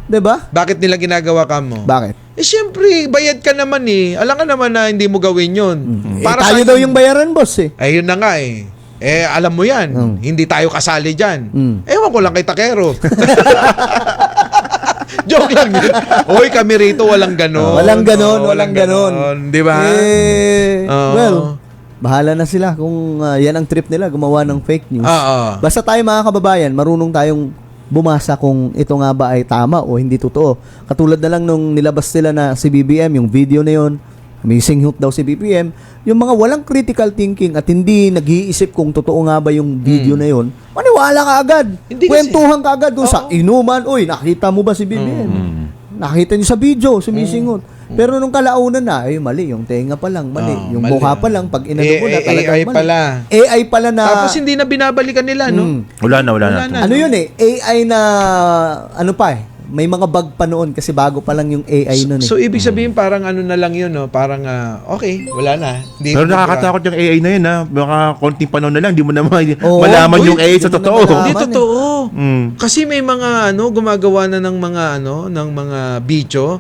Diba? Bakit nila ginagawa ka mo? Bakit? Siyempre, bayad ka naman Alam ka naman na hindi mo gawin yun. Tayo daw yung bayaran, boss Ayun na nga alam mo yan. Hindi tayo kasali dyan. Ewan ko lang kay Takero. Joke lang yun. Uy, kami rito walang ganon. Walang ganon, Oo, walang ganon. Di ba? Oo. Well, bahala na sila kung yan ang trip nila, gumawa ng fake news. Oo. Basta tayo mga kababayan, marunong tayong bumasa kung ito nga ba ay tama o hindi totoo. Katulad na lang nung nilabas nila na si BBM, yung video na yon, amazing hoot daw si BBM, yung mga walang critical thinking at hindi nag-iisip kung totoo nga ba yung video na yon, maniwala ka agad. Hindi kasi- Kwentuhan ka agad doon sa inuman. Uy, nakita mo ba si BBM? Nakita niyo sa video, sumisingot. Pero nung kalaunan na, ay mali, yung tenga pa lang, mali. Yung mali. mukha pa lang, pag inano mo na talagang AI mali. pala. AI pala na... Tapos hindi na binabalikan nila, no? Wala na. Ano yun eh, AI na, ano pa eh, may mga bug pa noon kasi bago pa lang yung AI noon eh. So, ibig sabihin, parang ano na lang yun, no? Parang, okay, wala na. Hindi Pero na- nakakatakot yung AI na yun, ha? Baka konting panahon na lang, di mo na Oo. malaman Uy, yung AI sa di mo na totoo. malaman. Hindi totoo. Mm. Kasi may mga gumagawa na ng mga ng mga video.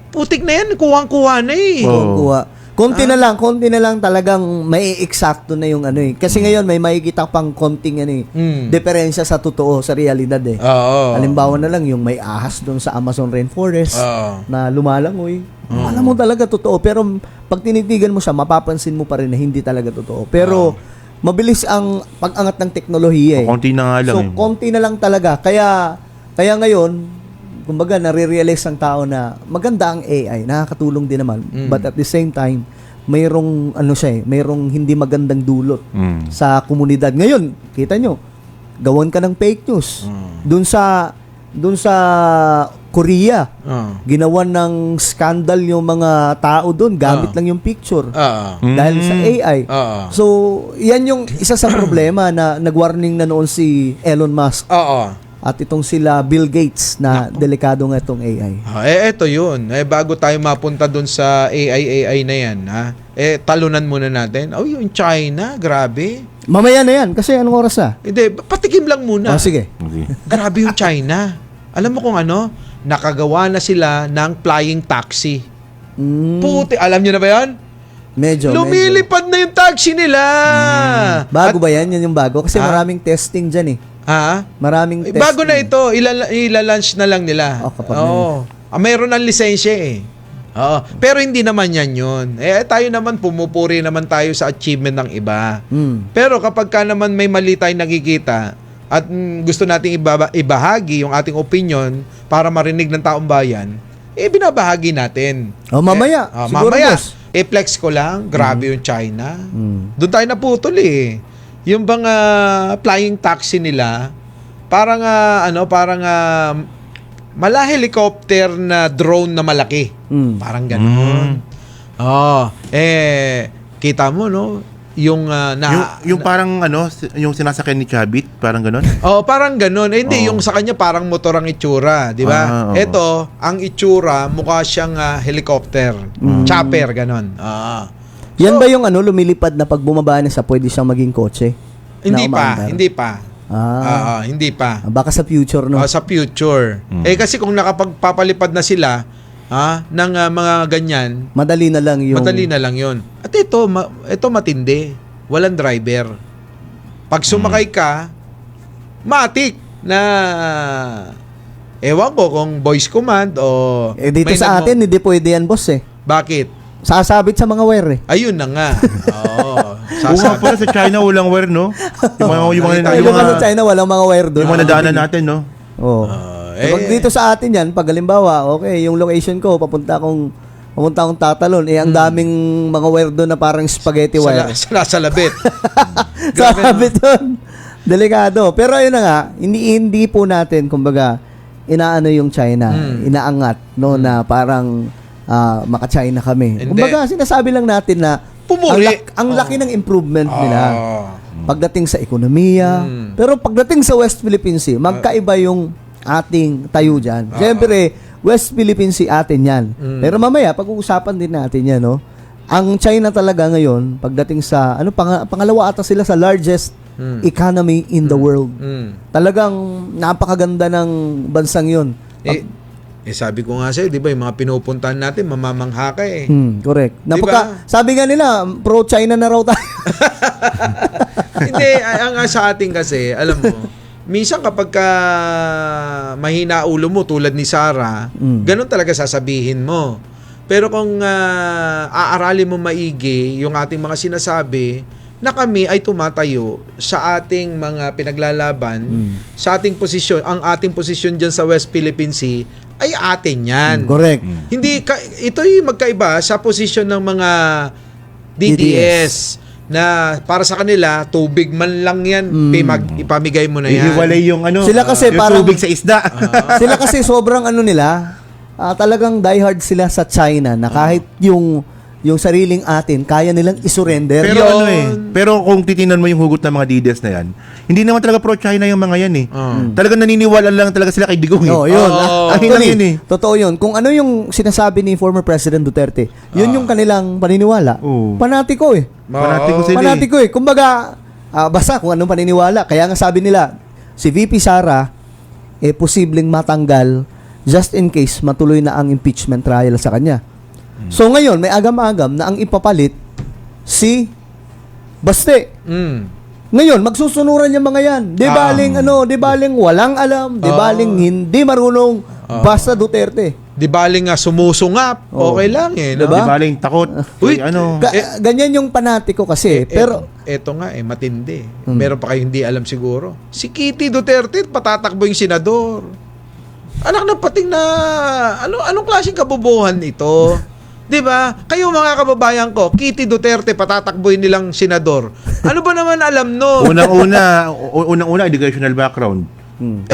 Putik na yan, kuwang-kuha na eh. Oo. Kuha. Konti na lang talagang may eksakto na yung ano eh. Kasi ngayon may makikita pang konting ano eh, diferensya sa totoo, sa realidad eh. Oo. Halimbawa na lang yung may ahas doon sa Amazon rainforest Oo. na lumalangoy. Alam mo talaga totoo, pero pag tinitigan mo siya, mapapansin mo pa rin na hindi talaga totoo. Pero mabilis ang pag-angat ng teknolohiya eh. Konti na nga lang. So, konti na lang talaga. Kaya ngayon, kumbaga, nare-realize ang tao na maganda ang AI, nakakatulong din naman. But at the same time, mayroong mayroong hindi magandang dulot sa komunidad. Ngayon, kita nyo, gawan ka ng fake news. Doon sa Korea, ginawan ng scandal yung mga tao doon, gamit lang yung picture. Oo. Dahil sa AI. Oo. So, yan yung isa sa problema na nag-warning na noon si Elon Musk Oo. at itong sila Bill Gates na delikado nga itong AI. Eto yun. Bago tayo mapunta dun sa AI na yan, ha? Talunan muna natin. Oh, yung China, grabe. Mamaya na yan, kasi anong oras na? Hindi, patikim lang muna. Sige. Grabe yung China. Alam mo kung ano? Nakagawa na sila ng flying taxi. Puti, alam nyo na ba yan? Medyo. Lumilipad na yung taxi nila. Bago ba yan? Yan yung bago? Kasi maraming testing dyan eh. Ha? Maraming testing. Bago na ito, ilalunch na lang nila. kapag Mayroon ng lisensya eh. Oo. Pero hindi naman yan yun. Tayo naman, pumupuri naman tayo sa achievement ng iba. Pero kapag ka naman may mali tayong nakikita at gusto nating ibahagi yung ating opinion para marinig ng taong bayan, binabahagi natin. Mamaya. Siguro, Mamaya. boss. Flex ko lang, grabe yung China. Doon tayo naputol eh. Yung bang flying taxi nila, parang mala helicopter na drone na malaki. Parang ganoon. Kita mo no, yung yung parang yung sinasakyan ni Chabit, parang gano'n. parang ganoon. Hindi, yung sa kanya parang motor ang itsura, di ba? Oo. Ito, ang itsura mukha siyang helicopter, chopper ganoon. Yan ba yung lumilipad na pag bumaba na sa pwede siyang maging kotse? Hindi Na pa, umaandar? hindi pa. Hindi pa. Baka sa future, no? Sa future. Kasi kung nakapagpapalipad na sila ng mga ganyan, Madali na lang yung... madali na lang 'yon. At ito matindi. Walang driver. Pag sumakay ka, matik na ewan ko kung voice command o dito may sa atin, hindi pwede yan, boss eh. Bakit? Sasabit sa mga wire eh. Ayun na nga. Oo. Oo nga pala, sa China walang wire, no? Yung Sa China, walang mga wire doon. yung mga nadaanan natin, no? Oo. Pag dito sa atin yan, pag halimbawa, okay, yung location ko, papunta akong tatalon, ang daming mga wire doon na parang spaghetti wire. Sa labit. Sabi doon. Delikado. Pero ayun na nga, hindi po natin, kumbaga, inaano yung China, inaangat, no, na parang maka-China kami. Hindi. Kumbaga, sinasabi lang natin na Pumuri. ang laki ng improvement nila. Pagdating sa ekonomiya. Pero pagdating sa West Philippine Sea, magkaiba yung ating tayo dyan. Siyempre, West Philippine Sea atin yan. Pero mamaya, pag-uusapan din natin yan, no? Ang China talaga ngayon, pagdating sa, pangalawa ata sila sa largest economy in the world. Talagang napakaganda ng bansang yun. Sabi ko nga sa'yo, di ba, yung mga pinupuntahan natin, mamamangha ka eh. Correct. Diba? Sabi nga nila, pro-China na raw tayo. Hindi, ang sa atin kasi, alam mo, minsan kapag ka mahina ulo mo tulad ni Sarah, ganun talaga sasabihin mo. Pero kung aaralin mo maigi yung ating mga sinasabi, na kami ay tumatayo sa ating mga pinaglalaban, sa ating posisyon, ang ating posisyon dyan sa West Philippine Sea ay atin yan. Correct. Hindi ito'y magkaiba sa posisyon ng mga DDS na para sa kanila tubig man lang yan, ipamigay mo na yan. Ihiwalay yung ano, Sila kasi yung parang- tubig sa isda. Sila kasi sobrang ano nila, talagang diehard sila sa China na kahit yung sariling atin, kaya nilang isurrender. Pero Yun. ano pero kung titingnan mo yung hugot ng mga DDS na yan, hindi naman talaga pro-China yung mga yan Talagang naniniwala lang talaga sila kay Digong Oh, yun. Oo. Ang Actually, yun totoo yun. Kung ano yung sinasabi ni former President Duterte, yun yung kanilang paniniwala. Oo. Panatiko Panatiko sila Panatiko Kumbaga, basta kung anong paniniwala. Kaya nga sabi nila, si VP Sara, posibleng matanggal just in case matuloy na ang impeachment trial sa kanya. So ngayon, may agam-agam na ang ipapalit si Baste. Ngayon, magsusunuran yung mga yan. Di baling walang alam, di baling hindi marunong, basta Duterte. Di baling nga sumusungap, okay lang no? Diba? Di ba yung takot? Uy, Ganyan yung panatiko kasi. Pero, eto nga matindi. Meron pa kayo hindi alam siguro. Si Kitty Duterte, patatakbo yung senador. Anak na pating na, anong klaseng kabobohan ito? 'Di ba? Kayo mga kababayan ko, Kitty Duterte patatakboy nilang senador. Ano ba naman alam no? Unang-una, educational background.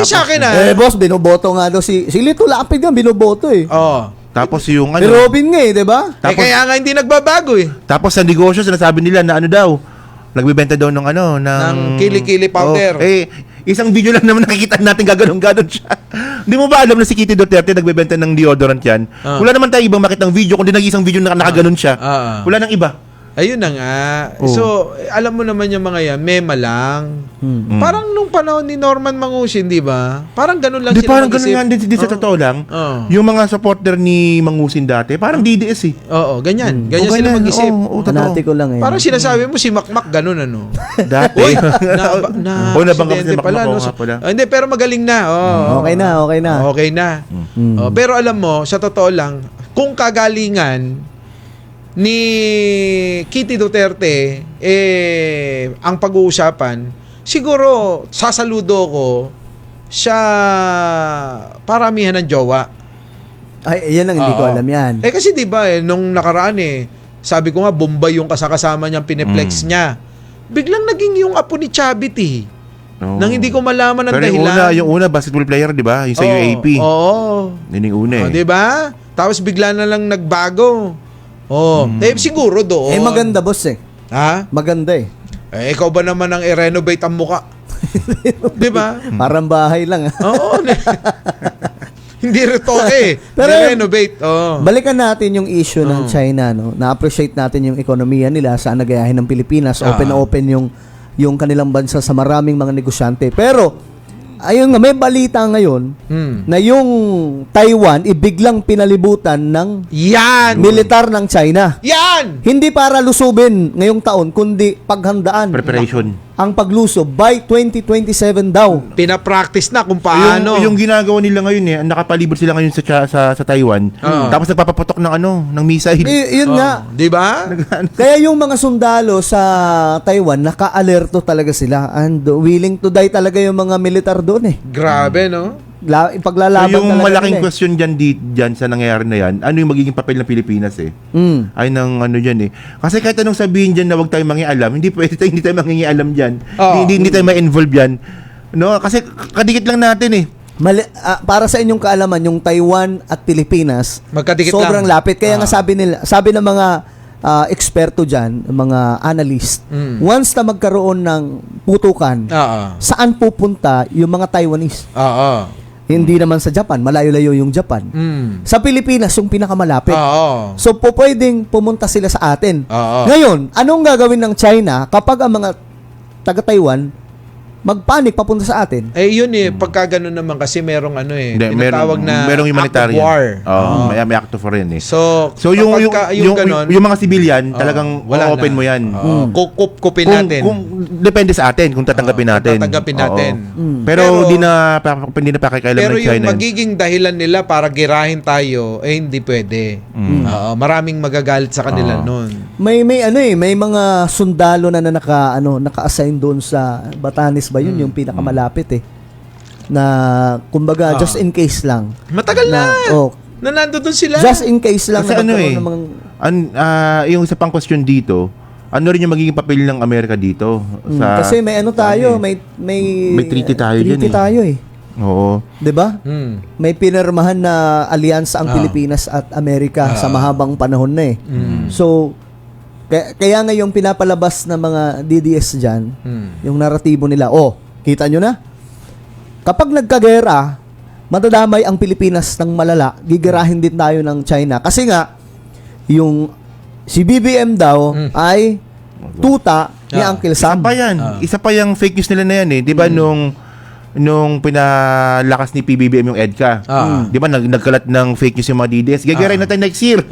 Sa akin boss, binoboto nga daw si Lito Lapid nga, binoboto Oh. Tapos yung Si Robin nga di ba? Kaya nga hindi nagbabago Tapos sa negosyo, sinasabi nila na nagbebenta daw ng kilikili powder. Isang video lang naman nakikita natin gaganong-ganon siya. Hindi mo ba alam na si Kitty Duterte nagbebenta ng deodorant yan? Wala naman tayo ibang makitang video, kundi nag-isang video na nakaganon siya. Wala nang iba. Ayun na nga. Oh. So, alam mo naman yung mga yan, mema lang. Parang nung panahon ni Norman Mangusin, di ba? Parang ganun lang Di sila parang ganun nga din sa totoo lang. Yung mga supporter ni Mangusin dati, parang DDS Oo, ganyan. Ganyan sila mag-isip. Panatiko lang Parang sinasabi mo si Makmak ganun Dati. Uy, nabanggap si aksidente pala, Makmak nga pala. Hindi, pero magaling na. Okay na. Okay na. Pero alam mo, sa totoo lang, kung kagalingan ni Kitty Duterte ang pag-uusapan, siguro sasaludo ko siya paramihan ng jowa. Ay, yan ang hindi ko alam yan. Kasi 'di ba nung nakaraan sabi ko nga Bombay yung kasama niyang pineplex niya. Biglang naging yung apo ni Chavity. Nang hindi ko malaman ang Pero dahilan. yung una basketball player, 'di ba? Yung sa UAP. Oo. Yun yung una 'Di ba? Tapos bigla na lang nagbago. Siguro doon. Maganda boss Ha? Maganda Ikaw ba naman ang i-renovate ang muka? 'Di ba? Parang bahay lang. Oo. Hindi retoke. Pero renovate. Balikan natin yung issue ng China, no. Na-appreciate natin yung ekonomiya nila, saan nagayahin ng Pilipinas, open na open yung kanilang bansa sa maraming mga negosyante. Pero ayun nga, may balita ngayon na yung Taiwan biglang pinalibutan ng militar ng China. Yan! Hindi para lusubin ngayong taon, kundi paghandaan preparation. ang paglusob by 2027 daw. Pinapractice na kung paano. Yung ginagawa nila ngayon nakapalibot sila ngayon sa Taiwan. Tapos nagpapaputok ng missile. Yun nga. 'Di ba? Kaya yung mga sundalo sa Taiwan, naka-alerto talaga sila and willing to die talaga yung mga militar doon Grabe, no? Ipaglalaban So, yung talaga malaking nila question dyan sa nangyayari na yan, ano yung magiging papel ng Pilipinas Ay ng ano dyan Kasi kahit anong sabihin dyan na huwag tayo mangialam, hindi tayo mangingialam dyan. Hindi tayo ma-involve yan. No? Kasi kadikit lang natin para sa inyong kaalaman, yung Taiwan at Pilipinas, magkadikit sobrang lang. lapit. Kaya nga sabi ng mga eksperto dyan, mga analyst, once na magkaroon ng putukan, saan pupunta yung mga Taiwanese? Hindi naman sa Japan, malayo-layo yung Japan. Sa Pilipinas, yung pinakamalapit. So, pwedeng pumunta sila sa atin. Ngayon, anong gagawin ng China kapag ang mga taga-Taiwan magpanik papunta sa atin. Eh yun pagka ganun naman kasi merong Hindi, tinatawag na merong humanitarian. act of war. May act of war yan eh. So yung ganun, mga civilian, talagang wala open na. mo yan. Kupin natin. Kung depende sa atin kung tatanggapin natin. tatanggapin natin. Pero hindi na pakikailan Pero ng yung China. magiging dahilan nila para girahin tayo, hindi pwede. Maraming magagalit sa kanila noon. May mga sundalo na naka-assign doon sa Batanes ba yun, yung pinakamalapit na kumbaga just in case lang. Matagal na. Oh, Na nandoon sila. just in case lang Kasi na magkaroon ng mga yung isa pang question dito, ano rin yung magiging papel ng Amerika dito? kasi may tayo, may treaty tayo dyan treaty tayo Oo. 'Di ba? May pinirmahan na alyansa ang Pilipinas at Amerika sa mahabang panahon na So kaya nga yung pinapalabas ng mga DDS diyan, yung naratibo nila, kita nyo na? Kapag nagkagera, madadamay ang Pilipinas ng malala, gigirahin din tayo ng China. Kasi nga, yung si BBM daw ay tuta ni Uncle Sam. Isa pa yan. Isa pa yung fake news nila na yan eh. Di ba nung pinalakas ni PBBM yung EDCA, di ba nagkalat ng fake news yung mga DDS, gagawin natin next year.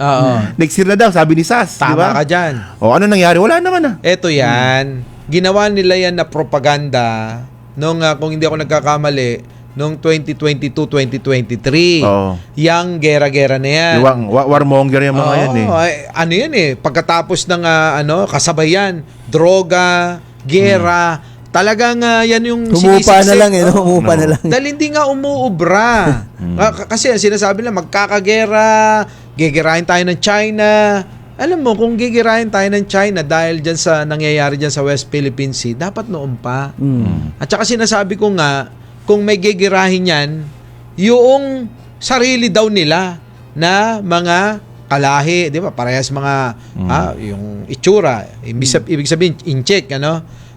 Next year na daw, sabi ni SAS. Tama Diba? ka dyan. Ano nangyari? Wala naman Eto yan. Ginawa nila yan na propaganda nung, kung hindi ako nagkakamali, nung 2022-2023. Yang gera-gera na yan. Warmonger yung mga yan eh. Ano yan pagkatapos ng kasabayan, droga, gera, talagang yan yung Humupa na lang humupa na lang. Dahil hindi nga umuubra. Kasi ang sinasabi lang, magkakagera, gigirahin tayo ng China. Alam mo, kung gigirahin tayo ng China dahil dyan sa nangyayari dyan sa West Philippine Sea, dapat noon pa. At saka sinasabi ko nga, kung may gigirahin yan, yung sarili daw nila na mga kalahi, di ba? Parehas mga, yung itsura, ibig sabihin, in-check,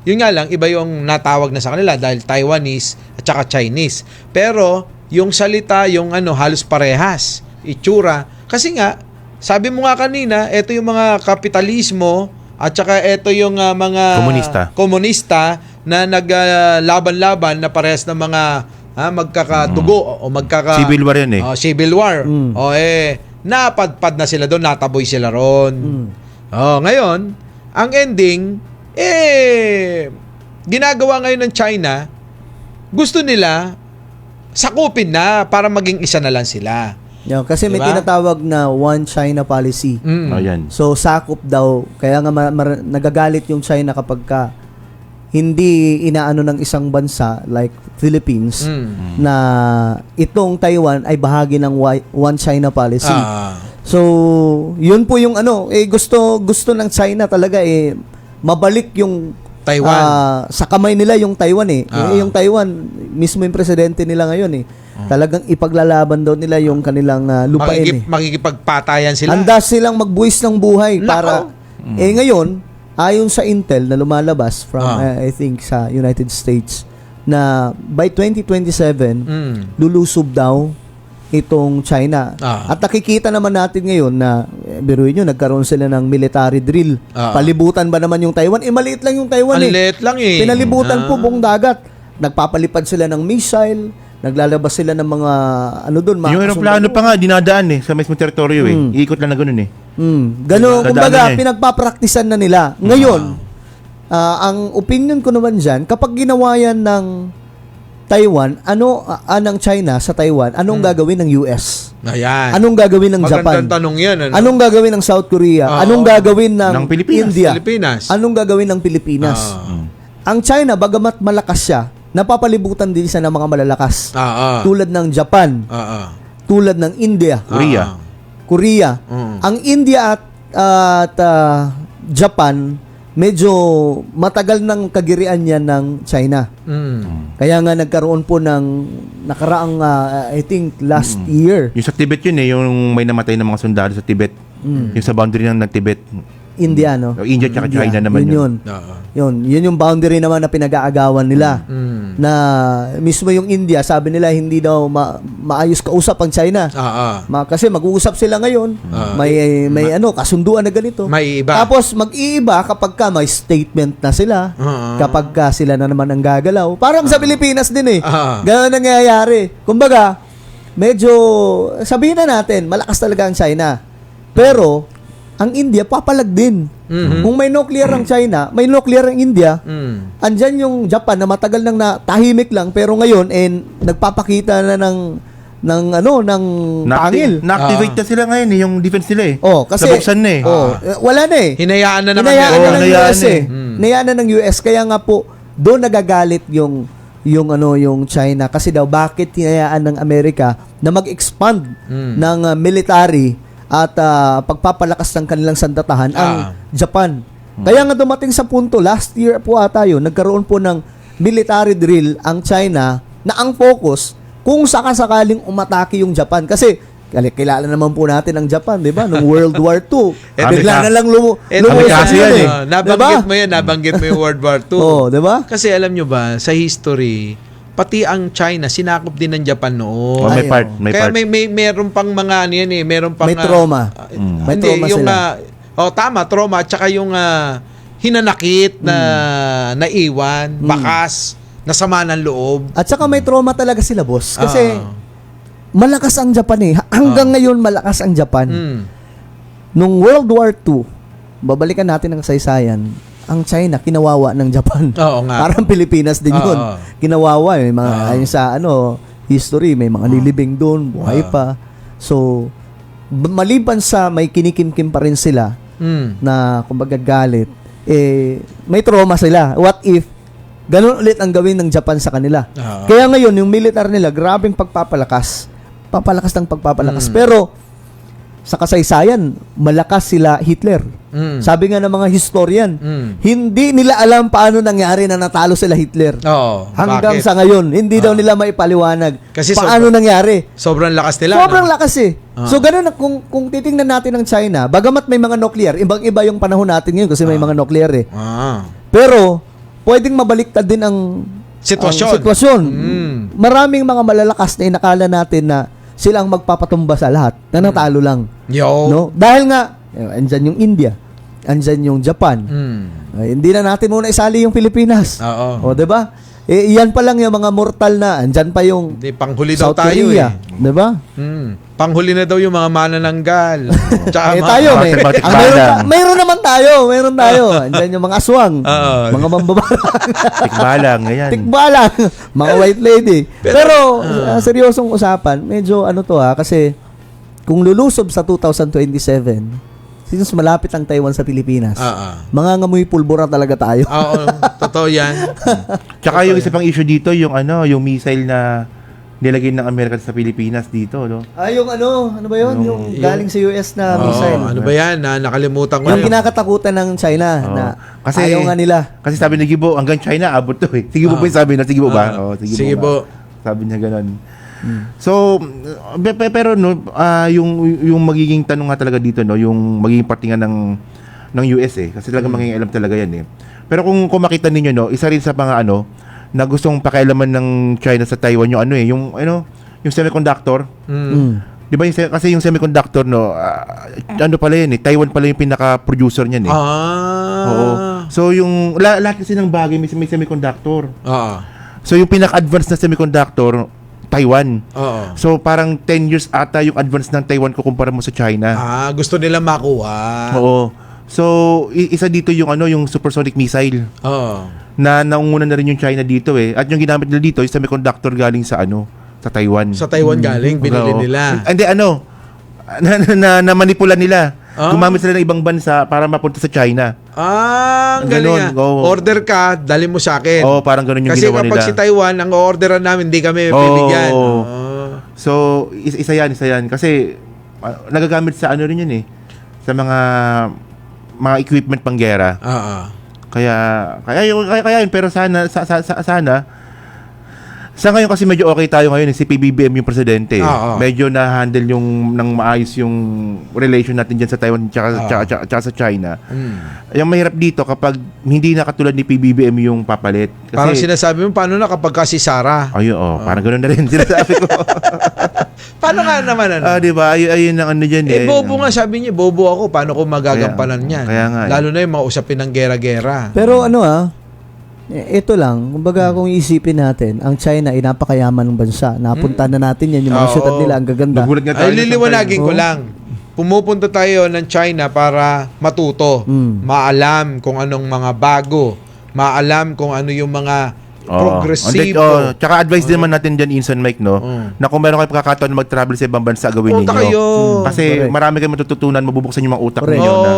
Yun nga lang, iba yung natawag na sa kanila dahil Taiwanese at saka Chinese. Pero, yung salita, yung halos parehas, itsura. Kasi nga, sabi mo nga kanina, ito yung mga kapitalismo at saka ito yung mga komunista na naglaban-laban na parehas ng mga magkakadugo o Civil War yan Civil War. Napadpad na sila doon, nataboy sila ron. Ngayon, ang ending, ginagawa ngayon ng China, gusto nila sakupin na para maging isa na lang sila. Kasi may tinatawag na One China policy. Ayan. So sakop daw, kaya nga nagagalit yung China kapag hindi inaano ng isang bansa like Philippines na itong Taiwan ay bahagi ng One China policy. So yun po yung gusto ng China talaga mabalik yung Taiwan. sa kamay nila yung Taiwan yung Taiwan, mismo yung presidente nila ngayon talagang ipaglalaban daw nila yung kanilang lupain Makikipagpatayan sila. Handa silang magbuwis ng buhay para ngayon, ayon sa intel na lumalabas from I think sa United States na by 2027 lulusob daw itong China. At nakikita naman natin ngayon na biruin nyo, nagkaroon sila ng military drill. Palibutan ba naman yung Taiwan? Maliit lang yung Taiwan Maliit lang Pinalibutan po buong dagat. Nagpapalipad sila ng missile, naglalabas sila ng mga doon. Yung aeroplano pa nga, dinadaan sa mismo teritoryo Iikot lang na ganun Ganun, kumbaga, pinagpapraktisan na nila. Ngayon, ang opinion ko naman dyan, kapag ginawa yan ng Taiwan, ng China sa Taiwan, anong gagawin ng US? Ayan. Anong gagawin ng Japan? Magandang tanong yan. Anong gagawin ng South Korea? Anong gagawin ng India? Pilipinas. Anong gagawin ng Pilipinas? Ang China, bagamat malakas siya, napapalibutan din siya ng mga malalakas. Tulad ng Japan. Tulad ng India. Korea. Ang India at Japan, medyo matagal ng kagirian yan ng China. Kaya nga nagkaroon po ng nakaraang I think last year. Yung sa Tibet yun yung may namatay na mga sundalo sa Tibet. Yung sa boundary ng Tibet. India, no? India tsaka China naman yun. Oo. Yun yung boundary naman na pinag-aagawan nila. Na mismo yung India, sabi nila hindi daw maayos kausap ang China. Kasi mag-uusap sila ngayon. May kasunduan na ganito. May iba. Tapos mag-iiba kapag ka may statement na sila. Kapag ka sila na naman ang gagalaw. Parang sa Pilipinas din eh. Ganun ang nangyayari. Kumbaga, medyo sabihin na natin, malakas talaga ang China. Pero ang India papalag din. Kung may nuclear ang China, may nuclear ang India. Andyan yung Japan na matagal nang tahimik lang pero ngayon nagpapakita na ng pangil. Na-activate na sila ngayon yung defense nila eh. Kasi nabuksan na eh. Wala na eh. Hinayaan na naman Hinayaan na ng hinayaan US eh. Hinayaan na ng US kaya nga po doon nagagalit yung China kasi daw bakit hinayaan ng Amerika na mag-expand ng military at pagpapalakas ng kanilang sandatahan ang Japan. Kaya nga dumating sa punto, last year po ata yun, nagkaroon po ng military drill ang China na ang focus kung sakasakaling umatake yung Japan. Kasi kilala naman po natin ang Japan, di ba? Noong World War II. Bigla na lang lumusas yun eh. Nabanggit mo yung World War II. Di ba? Kasi alam nyo ba, sa history, pati ang China, sinakop din ng Japan noon. May part. Kaya meron pang mga ano yan eh, meron pang may trauma. May trauma sila. Tama, trauma at saka yung hinanakit na naiwan, bakas, nasama ng loob. At saka may trauma talaga sila, boss. Kasi malakas ang Japan eh. Hanggang ngayon malakas ang Japan. Nung World War II, babalikan natin ang kasaysayan, ang China kinawawa ng Japan. Oo nga. Parang Pilipinas din yun. Kinawawa. May mga, ayon sa history, may mga nilibing doon, buhay pa. So, maliban sa may kinikimkim pa rin sila na kumbaga galit, may trauma sila. What if ganun ulit ang gawin ng Japan sa kanila? Kaya ngayon, yung militar nila, grabing pagpapalakas. Pagpapalakas. Pero, sa kasaysayan, malakas sila Hitler. Sabi nga ng mga historian, hindi nila alam paano nangyari na natalo sila Hitler. Hanggang sa ngayon, hindi daw nila maipaliwanag kasi paano nangyari. Sobrang lakas nila. Sobrang lakas eh. So ganun, kung titingnan natin ng China, bagamat may mga nuclear, ibang-iba yung panahon natin ngayon kasi may mga nuclear eh. Pero, pwedeng mabaliktad din ang sitwasyon. Maraming mga malalakas na inakala natin na sila ang magpapatumba sa lahat na natalo lang. No? Dahil nga, andyan yung India, andyan yung Japan. Hindi na natin muna isali yung Pilipinas. O, diba? Yan pa lang yung mga mortal na, andyan pa yung panghuli daw South tayo Korea. eh. Diba? Panghuli na daw yung mga manananggal. Tsaka tayo, mayroon tayo. Andyan yung mga aswang, mga mambabarang. Tikbalang, ganyan. Tikbalang, mga white lady. Pero seryosong usapan, medyo kasi kung lulusob sa 2027, since malapit ang Taiwan sa Pilipinas, mangangamoy pulbura talaga tayo. Totoo yan. Tsaka yung isa pang issue dito, yung missile na nilagay ng Amerika sa Pilipinas dito, no? Yung ano ba yun? Yung galing sa US na missile. Ano ba yan? Nakalimutan ko. Yung kinakatakutan ng China na kasi, ayaw nga nila. Kasi sabi ni Gibo, hanggang China abot to eh. Sige po sabi na, sige po ba? Sige po. Sabi niya ganun. So, pero no, yung magiging tanong nga talaga dito, no, yung magiging parte nga ng US eh. Kasi talaga magiging alam talaga yan eh. Pero kung makita ninyo, no, isa rin sa mga na gustong pakialaman ng China sa Taiwan yung semiconductor. Di ba kasi yung semiconductor pala yan eh, Taiwan pala yung pinaka-producer niyan eh. Oo. So yung lahat kasi ng bagay may semiconductor. So yung pinaka-advanced na semiconductor Taiwan. So parang 10 years ata yung advance ng Taiwan kukumpara mo sa China. Gusto nila makuha. Oo. So isa dito yung yung supersonic missile. Na naunguna na rin yung China dito eh. At yung ginamit nila dito, yung semiconductor galing sa sa Taiwan. Sa Taiwan galing, binili nila. Hindi, na-manipula nila. Gumamit sila ng ibang bansa para mapunta sa China. Galing order ka, dali mo sa akin. Parang ganun yung kasi ginawa nila. Kasi kapag si Taiwan, ang orderan namin, hindi kami bibigyan. So, isa yan. Kasi, nagagamit sa rin yun eh. Sa mga equipment pang gera. Kaya yun, pero sana Sa ngayon kasi medyo okay tayo ngayon, si PBBM yung presidente. Oo. Medyo na-handle yung nang maayos yung relation natin diyan sa Taiwan tsaka sa China. Yung mahirap dito kapag hindi na katulad ni PBBM yung papalit. Kasi, Parang sinasabi mo, paano na kapag kasi Sara? ayun, parang ganoon na rin sinasabi ko. Paano nga naman ano? Di ba? Ayun ang ano diyan Bobo nga, sabi niya, bobo ako. Paano ko magagampanan yan? kaya nga, Lalo na yung mga usapin ng gera-gera. Pero ito lang, kumbaga kung iisipin natin, ang China ay napakayaman ng bansa. Napunta na natin yan, yung mga Oo. syudad nila, ang gaganda. Nagulat nga tayo. Ay, liliwanagin ko Oo. lang. Pumupunta tayo ng China para matuto. Maalam kung anong mga bago. Maalam kung ano yung mga progresibo. Tsaka advice din naman natin dyan, Insan Mike, no? Na kung meron kayo pagkakataon na mag-travel sa ibang bansa, gawin Punta ninyo. kayo. Kasi Correct. marami kayong matututunan, mabubuksan yung mga utak Correct. ninyo. Na,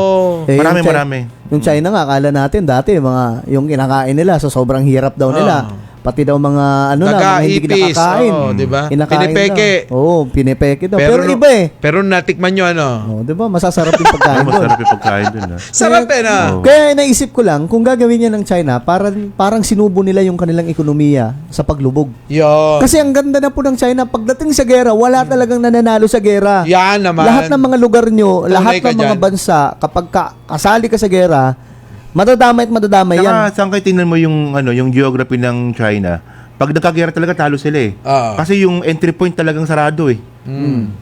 Eh, marami, yung marami. Yung China nga, akala natin dati, yung kinakain nila, so sobrang hirap daw nila. Pati daw mga, mga hindi Nag-aipis. kinakain. Oo, di ba? Kinakain Pinipeke. daw. Oo, pinipeke daw. Pero iba eh. Pero natikman nyo ano? Oh, di ba? Masasarap yung pagkain doon. Masarap yung pagkain dun. Sarap eh na. Oo. Kaya naisip ko lang, kung gagawin niya ng China, parang sinubo nila yung kanilang ekonomiya sa paglubog. Yun. Kasi ang ganda na po ng China, pagdating sa gera, wala talagang nananalo sa gera. Yan naman. Lahat ng mga lugar nyo, Tunay lahat ka ng mga dyan. bansa, kapag kasali ka sa gera, madadamay at madadamay yan. Saka, saan kayo tingnan mo yung geography ng China? Pag nagkagera talaga, talo sila eh. Oo. Kasi yung entry point talagang sarado eh.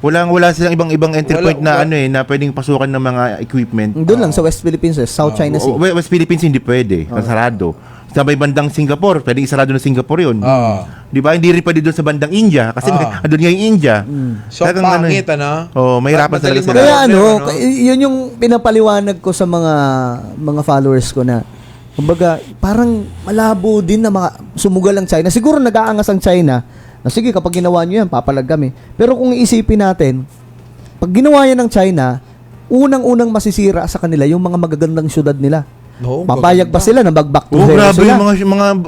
Wala silang ibang entry point na na pwedeng pasukan ng mga equipment. Doon lang sa West Philippines, South China Sea. West Philippines hindi pwede, sarado. Sa may bandang Singapore, pwedeng isarado ng Singapore yun. Oo. Di ba? Hindi rin pwede doon sa bandang India kasi andun nga yung India. So, Talagang pangit, ano? mahirapan Madaling talaga sila. Kaya Ano? yun yung pinapaliwanag ko sa mga followers ko na kumbaga, parang malabo din na sumugal ang China. Siguro nag-aangas ang China na sige, kapag ginawa nyo yan, papalag kami. Pero kung iisipin natin, pag ginawa yan ng China, unang-unang masisira sa kanila yung mga magagandang syudad nila. No, Papayag ba sila na mag-back to Oh, zero grabe sila?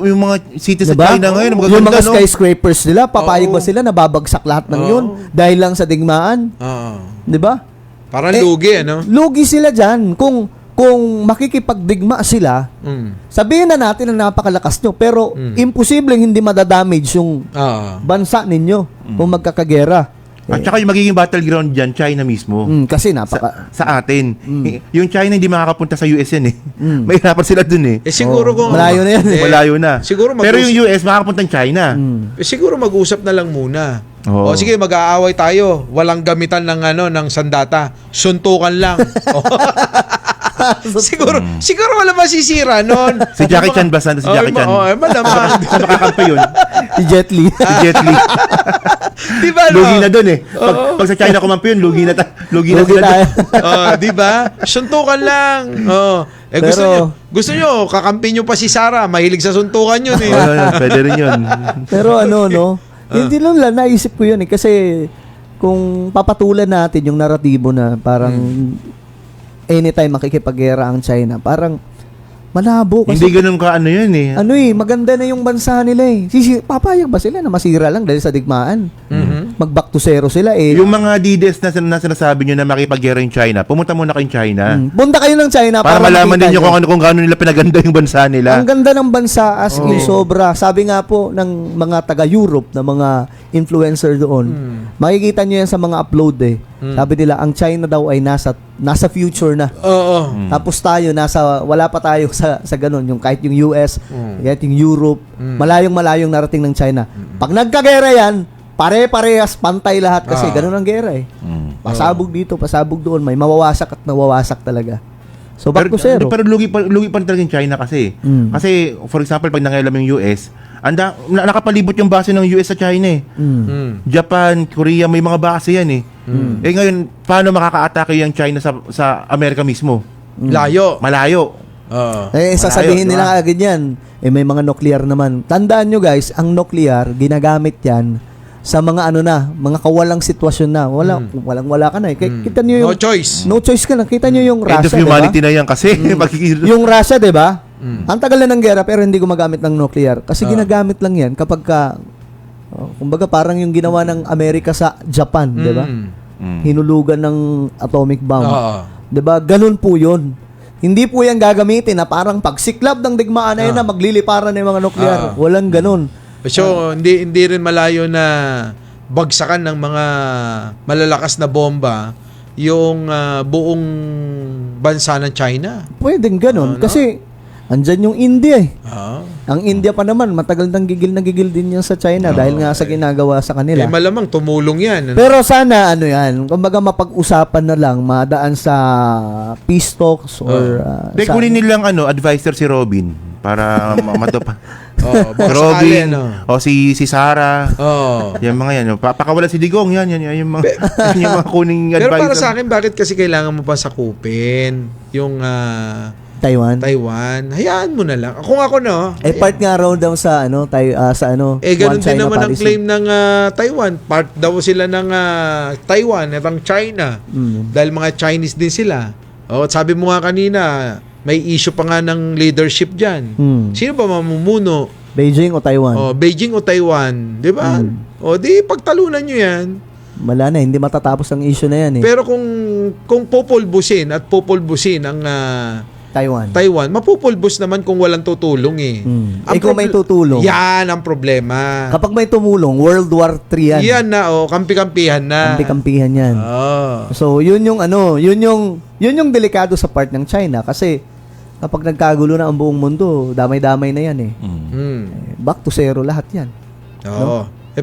yung mga cities Diba? sa China ngayon. Yung mga no? skyscrapers nila, papayag Oo. ba sila na babagsak lahat ng yun dahil lang sa digmaan? Oo. Di ba? Parang lugi, ano? Lugi sila dyan. Kung makikipagdigma sila, sabihin na natin na napakalakas nyo, pero imposibleng hindi madadamage yung Oo. bansa ninyo kung magkakagera. At saka yung magiging battleground dyan, China mismo. Kasi Sa atin. Yung China hindi makakapunta sa US yan eh. Mahirapan sila dun eh. Eh siguro kung... malayo na yan eh. Malayo na. Siguro Pero yung US makakapunta ng China. siguro mag-usap na lang muna. Oo. O sige, mag-aaway tayo. Walang gamitan ng sandata. Suntukan lang. siguro wala masisira noon. Si Jackie Chan ba? Si Jackie Chan. Malamang. Sa makakampi yun. Si Jet Li. Si Jet Li. Di ba, no? Lugi na dun eh. Pag sa China kumampi yun, lugi na Lugi sila tayo. dun. Di ba? Suntukan lang. Eh Pero- gusto nyo, kakampi nyo pa si Sarah. Mahilig sa suntukan yun eh. Pwede rin yun. Pero hindi lang naisip ko yun eh. Kasi kung papatulan natin yung naratibo na parang anytime makikipaggera ang China, parang malabo kasi Hindi ganun ka yun eh. maganda na yung bansa nila eh. Papayag ba sila na masira lang dahil sa digmaan? Mag-back to zero sila eh. Yung mga DDS na sinasabi nyo na makipaggera yung China, pumunta muna kayong China. Punta kayo ng China Para malaman makita ninyo nyo. kung gaano nila pinaganda yung bansa nila. Ang ganda ng bansa as in sobra. Sabi nga po ng mga taga-Europe na mga influencer doon, makikita nyo yan sa mga upload eh. Sabi nila, ang China daw ay nasa future na. Oo. Tapos tayo, wala pa tayo sa ganun. Yung kahit yung US, kahit yung Europe, malayong narating ng China. Pag nagkagera yan, pare-parehas, pantay lahat kasi ganun ang gera eh. Pasabog dito, pasabog doon, may mawawasak at nawawasak talaga. So back to zero. Pero lugi pa talaga yung China kasi. Kasi, for example, pag nangyaylam yung US, nakapalibot yung base ng US sa China eh. Japan, Korea, may mga base yan eh. Eh ngayon, paano makaka-atake yung China sa Amerika mismo? Layo. Malayo. Oo. Sasabihin Malayo, nila agad yan, may mga nuclear naman. Tandaan nyo guys, ang nuclear, ginagamit yan sa mga mga kawalang sitwasyon na. Walang-wala ka na eh. Kita nyo yung... No choice. No choice ka na. Kita nyo yung End of Russia, humanity diba? na yan kasi. Yung Russia, diba? Ang tagal na ng gera pero hindi gumagamit ng nuclear. Kasi ginagamit lang yan kapag kumbaga parang yung ginawa ng Amerika sa Japan, diba? Hinulugan ng atomic bomb. Oo. Diba? Ganun po yun. Hindi po yan gagamitin na parang pagsiklab ng digmaan na yun na magliliparan ng mga nuclear. Walang ganun. So, hindi rin malayo na bagsakan ng mga malalakas na bomba yung buong bansa ng China. Pwedeng ganun. Ano? Kasi, andyan yung India eh. Ah. Ang India pa naman, matagal nang gigil din yan sa China dahil nga sa ginagawa sa kanila. Malamang tumulong yan. Pero sana, kumbaga mapag-usapan na lang, madaan sa peace talks or... Hindi, kunin nilang advisor si Robin para matupa. Baka Robin, sakali, si Sarah. Yan mga yan. Papakawalan si Digong, yan yung mga, yung mga kuning Pero advisor. para sa akin, bakit kasi kailangan mo pa sakupin yung Taiwan. Hayaan mo na lang. Kung ako, Part nga raw daw sa ganun One din China naman ang policy. claim ng Taiwan. Part daw sila ng Taiwan, itong China. Dahil mga Chinese din sila. Sabi mo nga kanina, may issue pa nga ng leadership dyan. Sino ba mamumuno? Beijing o Taiwan? Beijing o Taiwan. Di ba? Di pagtalunan nyo yan. Wala na, hindi matatapos ang issue na yan eh. Pero kung populbusin ang Taiwan, mapupulbus naman kung walang tutulong eh. Kung may tutulong. Yan ang problema. Kapag may tumulong, World War III yan. Yan na, kampi-kampihan na. Kampi-kampihan yan. So, yun yung delikado sa part ng China kasi kapag nagkagulo na ang buong mundo, damay-damay na yan eh. Back to zero lahat yan.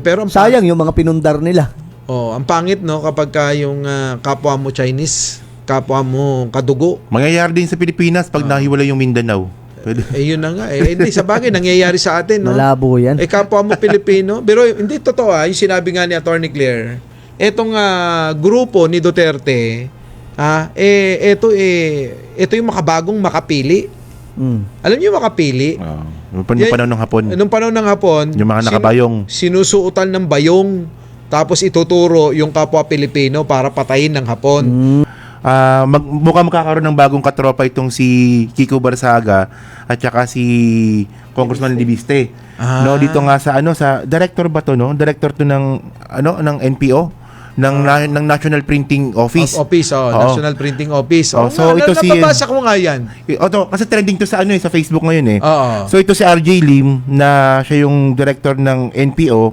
Pero sayang yung mga pinundar nila. ang pangit kapag yung kapwa mo Chinese, kapwa mo kadugo. Mangyayari din sa Pilipinas pag nahiwalay yung Mindanao. Pwede. Yun na nga. Hindi, sa bagay, nangyayari sa atin, no? Malabo yan. Kapwa mo Pilipino. Pero hindi totoo, yung sinabi nga ni Attorney Claire, etong grupo ni Duterte, ito yung makabagong makapili. Alam niyo yung makapili? Nung panahon ng Hapon. Nung panahon ng Hapon, Yung mga nakabayong. Sinusuotan ng bayong, tapos ituturo yung kapwa Pilipino para patayin ng Hapon. Mukhang magkakaroon ng bagong katropa itong si Kiko Barsaga at saka si Congressman Libiste. No, dito nga sa director ba to, no? Director to ng NPO ng National Printing Office. National Printing Office. So ito si nababasa ko nga yan. Kasi trending to sa sa Facebook ngayon eh. Oo. So ito si RJ Lim na siya yung director ng NPO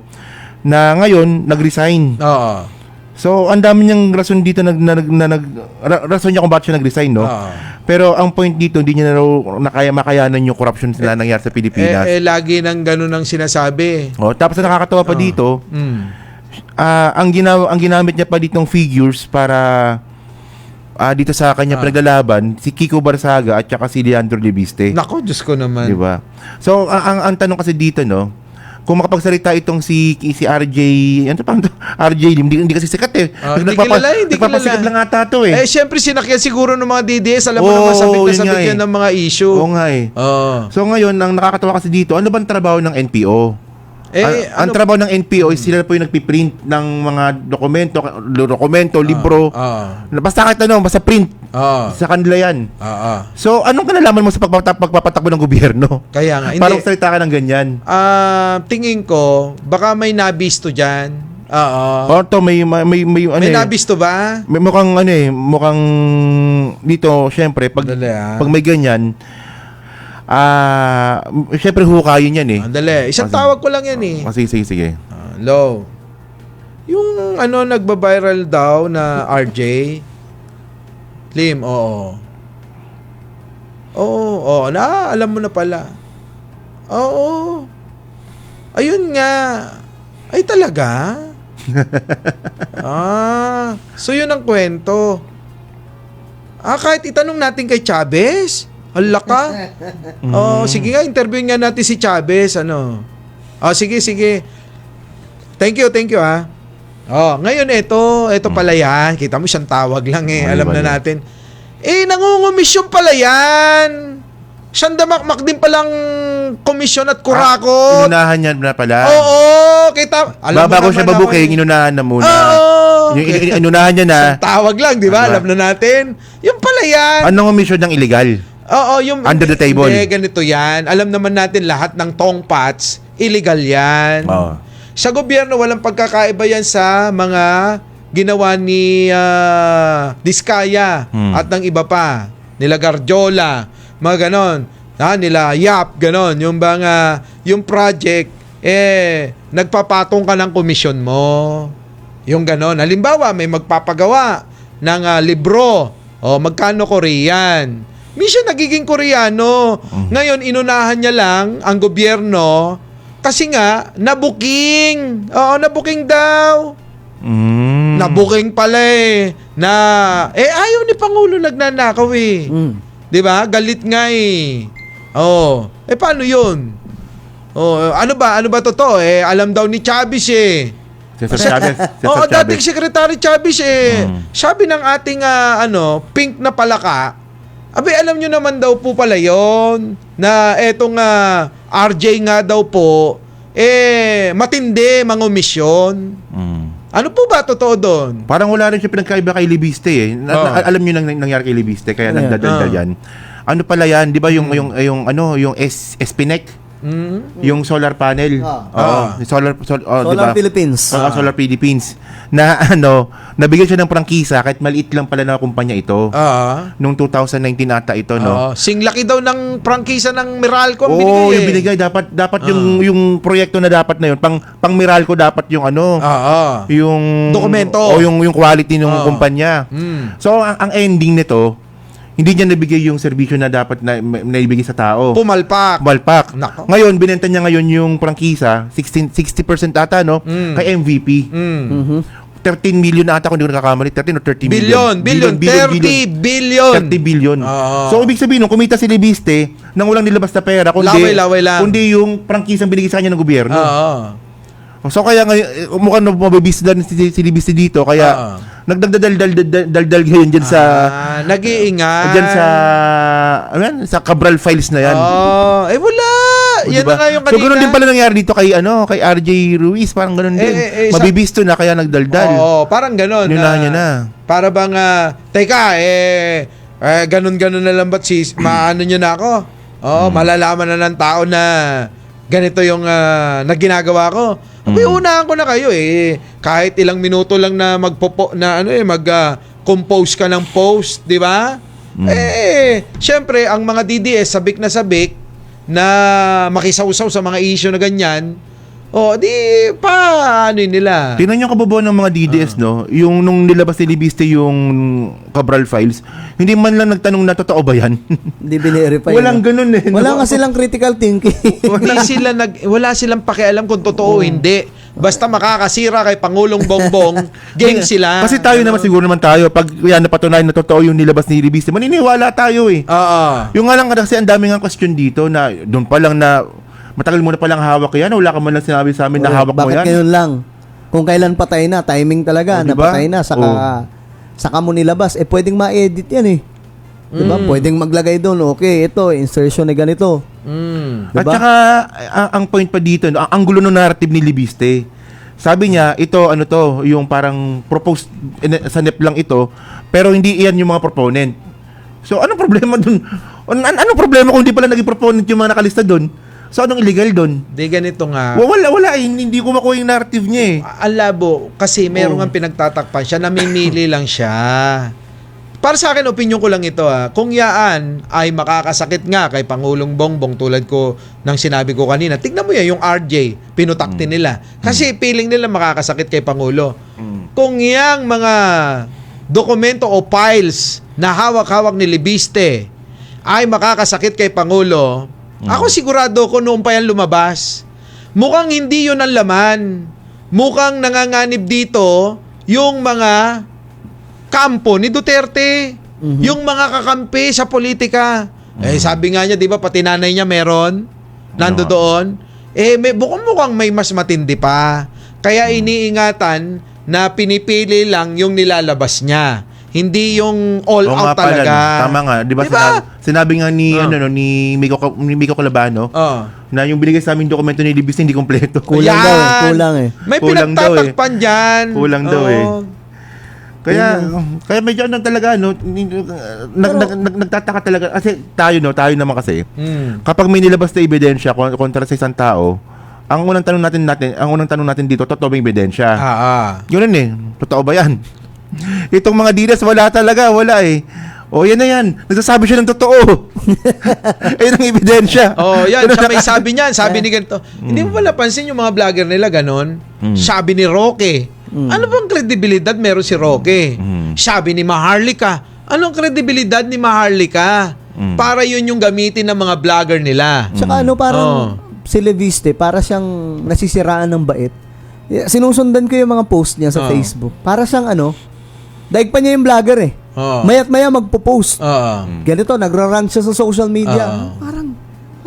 na ngayon nag-resign. Oo. So, ang dami niyang rason dito rason niya kung bakit siya nag-resign, no? Pero ang point dito, hindi niya na raw makayanan yung corruption na nangyari sa Pilipinas. Lagi nang ganun ang sinasabi. Tapos ang nakakatawa pa dito, ang ginamit niya pa ditong figures para dito sa kanya pinaglalaban, si Kiko Barsaga at saka si Leandro Libiste. Nako, Diyos ko naman. Diba? So, ang tanong kasi dito, no? Kung makapagsalita itong si RJ, RJ Lim, hindi kasi sikat eh. Hindi kilala. Nagpapasikat lang ata to eh. Siyempre sinakyan siguro ng mga DDS. Alam mo naman, sabit yan ng mga issue. Oo nga eh. So ngayon, ang nakakatawa kasi dito, ano bang trabaho ng NPO? Ang trabaho ng NPO is sila po yung nagpiprint ng mga dokumento, libro. Basta kahit basta print. Sa kanila yan. So, anong kanalaman mo sa pagpapatakbo ng gobyerno? Kaya nga. Parang salita ka ng ganyan. Tingin ko, baka may nabisto dyan. May nabisto ba? May mukhang dito, syempre, pag may ganyan, syempre hukayin yan eh. Andali. Isang tawag ko lang yan eh. Sige. Hello. Yung nagba-viral daw na RJ Lim, oo, alam mo na pala. Oo. Ayun nga. Ay talaga? So yun ang kwento. Kahit itanong natin kay Chavez. Hala ka. Sige nga, interviewin nga natin si Chavez, sige. Thank you ha. Ngayon ito pala yan. Kita mo siyang tawag lang eh. Alam na natin. Nangungumisyon pala yan. Siyang damakmak din palang komisyon at kurakot. Inunahan niya na pala. Oo, kita. Bago siya babuking, inunahan na muna. Yung inunahan niya na. Siyang tawag lang, di ba? Alam na natin. Yung pala yan. Anong komisyon ng illegal? Yung under the table. Hindi, ganito yan. Alam naman natin lahat ng tongpats, illegal yan. Sa gobyerno, walang pagkakaiba yan sa mga ginawa ni Diskaya at ng iba pa. Nila Garjola, mga ganon. Nila Yap, ganon. Yung project, nagpapatong ka ng komisyon mo. Yung ganon. Halimbawa, may magpapagawa ng libro. O, magkano Korean? Minsan nagiging Koreano. Ngayon, inunahan niya lang ang gobyerno kasi nga, nabuking. Oo, nabuking daw. Nabuking pala na, ayaw ni Pangulo nagnanakaw eh. 'Di ba? Galit nga eh. Oh, paano 'yun? Oh, ano ba totoo alam daw ni Chavez Cesar Chavez. Oo, dating Secretary Chavez sabi ng ating pink na palaka, alam nyo naman daw po pala 'yon na etong RJ nga daw po matindi mangomisyon. Ano po ba totoo doon? Parang wala rin siya pinagkaiba kay Libiste alam niyo nang nangyari kay Libiste kaya nagdadaldal yan. Ano pala yan, 'di ba yung Espinec? Yung solar panel. Yung solar Solar diba? Philippines. Solar Philippines na nabigyan siya ng prangkisa kahit maliit lang pala na kumpanya ito. Nung 2019 ata ito, no. Singlaki daw ng prangkisa ng Meralco ang Oo, binigay. yung binigay dapat yung proyekto na dapat na yun. Pang Meralco dapat yung yung dokumento. O yung quality ng kumpanya. So ang ending nito, hindi niya nabigay yung serbisyo na dapat na naibigay sa tao. Pumalpak. Nako. Ngayon, binenta niya ngayon yung prangkisa, 60% ata, no? Kay MVP. 13 million ata kung hindi ko nakakamali. 13 or 30 million. Billion. 30 billion. 30 billion. So, ibig sabihin, nung kumita si Libiste, nang walang nilabas na pera, Laway lang. kundi yung prangkisang binigay sa kanya ng gobyerno. So, kaya ngayon, mukhang mabibis na si Libiste dito, kaya nagdaldal ngayon dyan sa nag-iingat dyan sa Cabral Files na yan. Wala. Yan Diba? na nga yung kanina. So ganoon din pala nangyari dito kay RJ Ruiz, parang ganoon din. Mabibisto na kaya nagdaldal. Parang ganoon. Niya na. Para bang teka ganon na lang ba't maano nyo na ako? Malalaman na ng tao na ganito yung na ginagawa ko. Unahan ko na kayo kahit ilang minuto lang na mag-compose ka ng post, di ba? Syempre ang mga DDS sabik na makisawsaw sa mga issue na ganyan. Ano nila? Tingnan niyo kabobohan ng mga DDS, no? Yung nung nilabas ni Libiste yung Cabral Files, hindi man lang nagtanong na totoo ba yan? Hindi binirify. Walang ganun Wala nga silang critical thinking. Wala silang pakialam kung totoo o hindi. Basta makakasira kay Pangulong Bongbong, game sila. Kasi tayo naman siguro naman tayo, pag yan napatunayan na totoo yung nilabas ni Libiste, maniniwala tayo Yung nga lang kasi ang daming question dito na doon pa lang na matagal mo na palang hawak yan, wala ka man lang sinabi sa amin na hawak mo yan. Bakit ngayon lang? Kung kailan patay na, timing talaga, diba? napatay na, saka mo nilabas, pwedeng ma-edit yan Diba? Pwedeng maglagay doon, okay, ito, insertion na ganito. Diba? At saka, ang point pa dito, ang gulo ng narrative ni Libiste, sabi niya, ito, yung parang proposed, sa NEP lang ito, pero hindi iyan yung mga proponent. So, anong problema dun? Anong problema kung hindi pala naging proponent yung mga nakalista dun? So, anong illegal doon? Di ganito nga. Wala. Hindi ko makuha yung narrative niya Ang labo. Kasi meron nga pinagtatakpan siya. Namimili lang siya. Para sa akin, opinion ko lang ito Kung yaan ay makakasakit nga kay Pangulong Bongbong tulad ko ng sinabi ko kanina, tignan mo yan yung RJ, pinutakti nila. Kasi feeling nila makakasakit kay Pangulo. Kung yang mga dokumento o files na hawak-hawak ni Libiste ay makakasakit kay Pangulo, ako sigurado ko noon pa yan lumabas. Mukhang hindi yun ang laman. Mukhang nanganganib dito yung mga kampo ni Duterte. Yung mga kakampi sa politika. Sabi nga niya, di ba, pati nanay niya meron. Nando doon. Mukhang may mas matindi pa. Kaya iniingatan na pinipili lang yung nilalabas niya. Hindi yung all out talaga. Tama nga, 'di ba? Sinabi nga ni ni Miko Colabano na yung binigay sa amin dokumento ni Libiste hindi kompleto. Kulang daw May pinagtatakpan diyan. Kulang daw Kaya medyo talaga nagtataka talaga kasi tayo naman kasi. Kapag may nilabas na ebidensya kontra sa isang tao, ang unang tanong natin dito, totoo ba yung ebidensya? Yun totoo ba yan? Itong mga DDS, wala O, yan na yan. Nagsasabi siya ng totoo. Ayun ang ebidensya. Oh, yan. Siya may sabi niyan. Sabi ni ganito. Hindi mo ba napansin yung mga vlogger nila ganon? Sabi ni Roque. Ano bang kredibilidad meron si Roque? Sabi ni Maharlika. Anong kredibilidad ni Maharlika? Para yun yung gamitin ng mga vlogger nila. Tsaka parang si Leviste, para siyang nasisiraan ng bait. Sinusundan ko yung mga post niya sa Facebook. Para siyang daig pa niya yung vlogger eh. Maya't maya magpo-post. Ganito, nagra-rant siya sa social media. Parang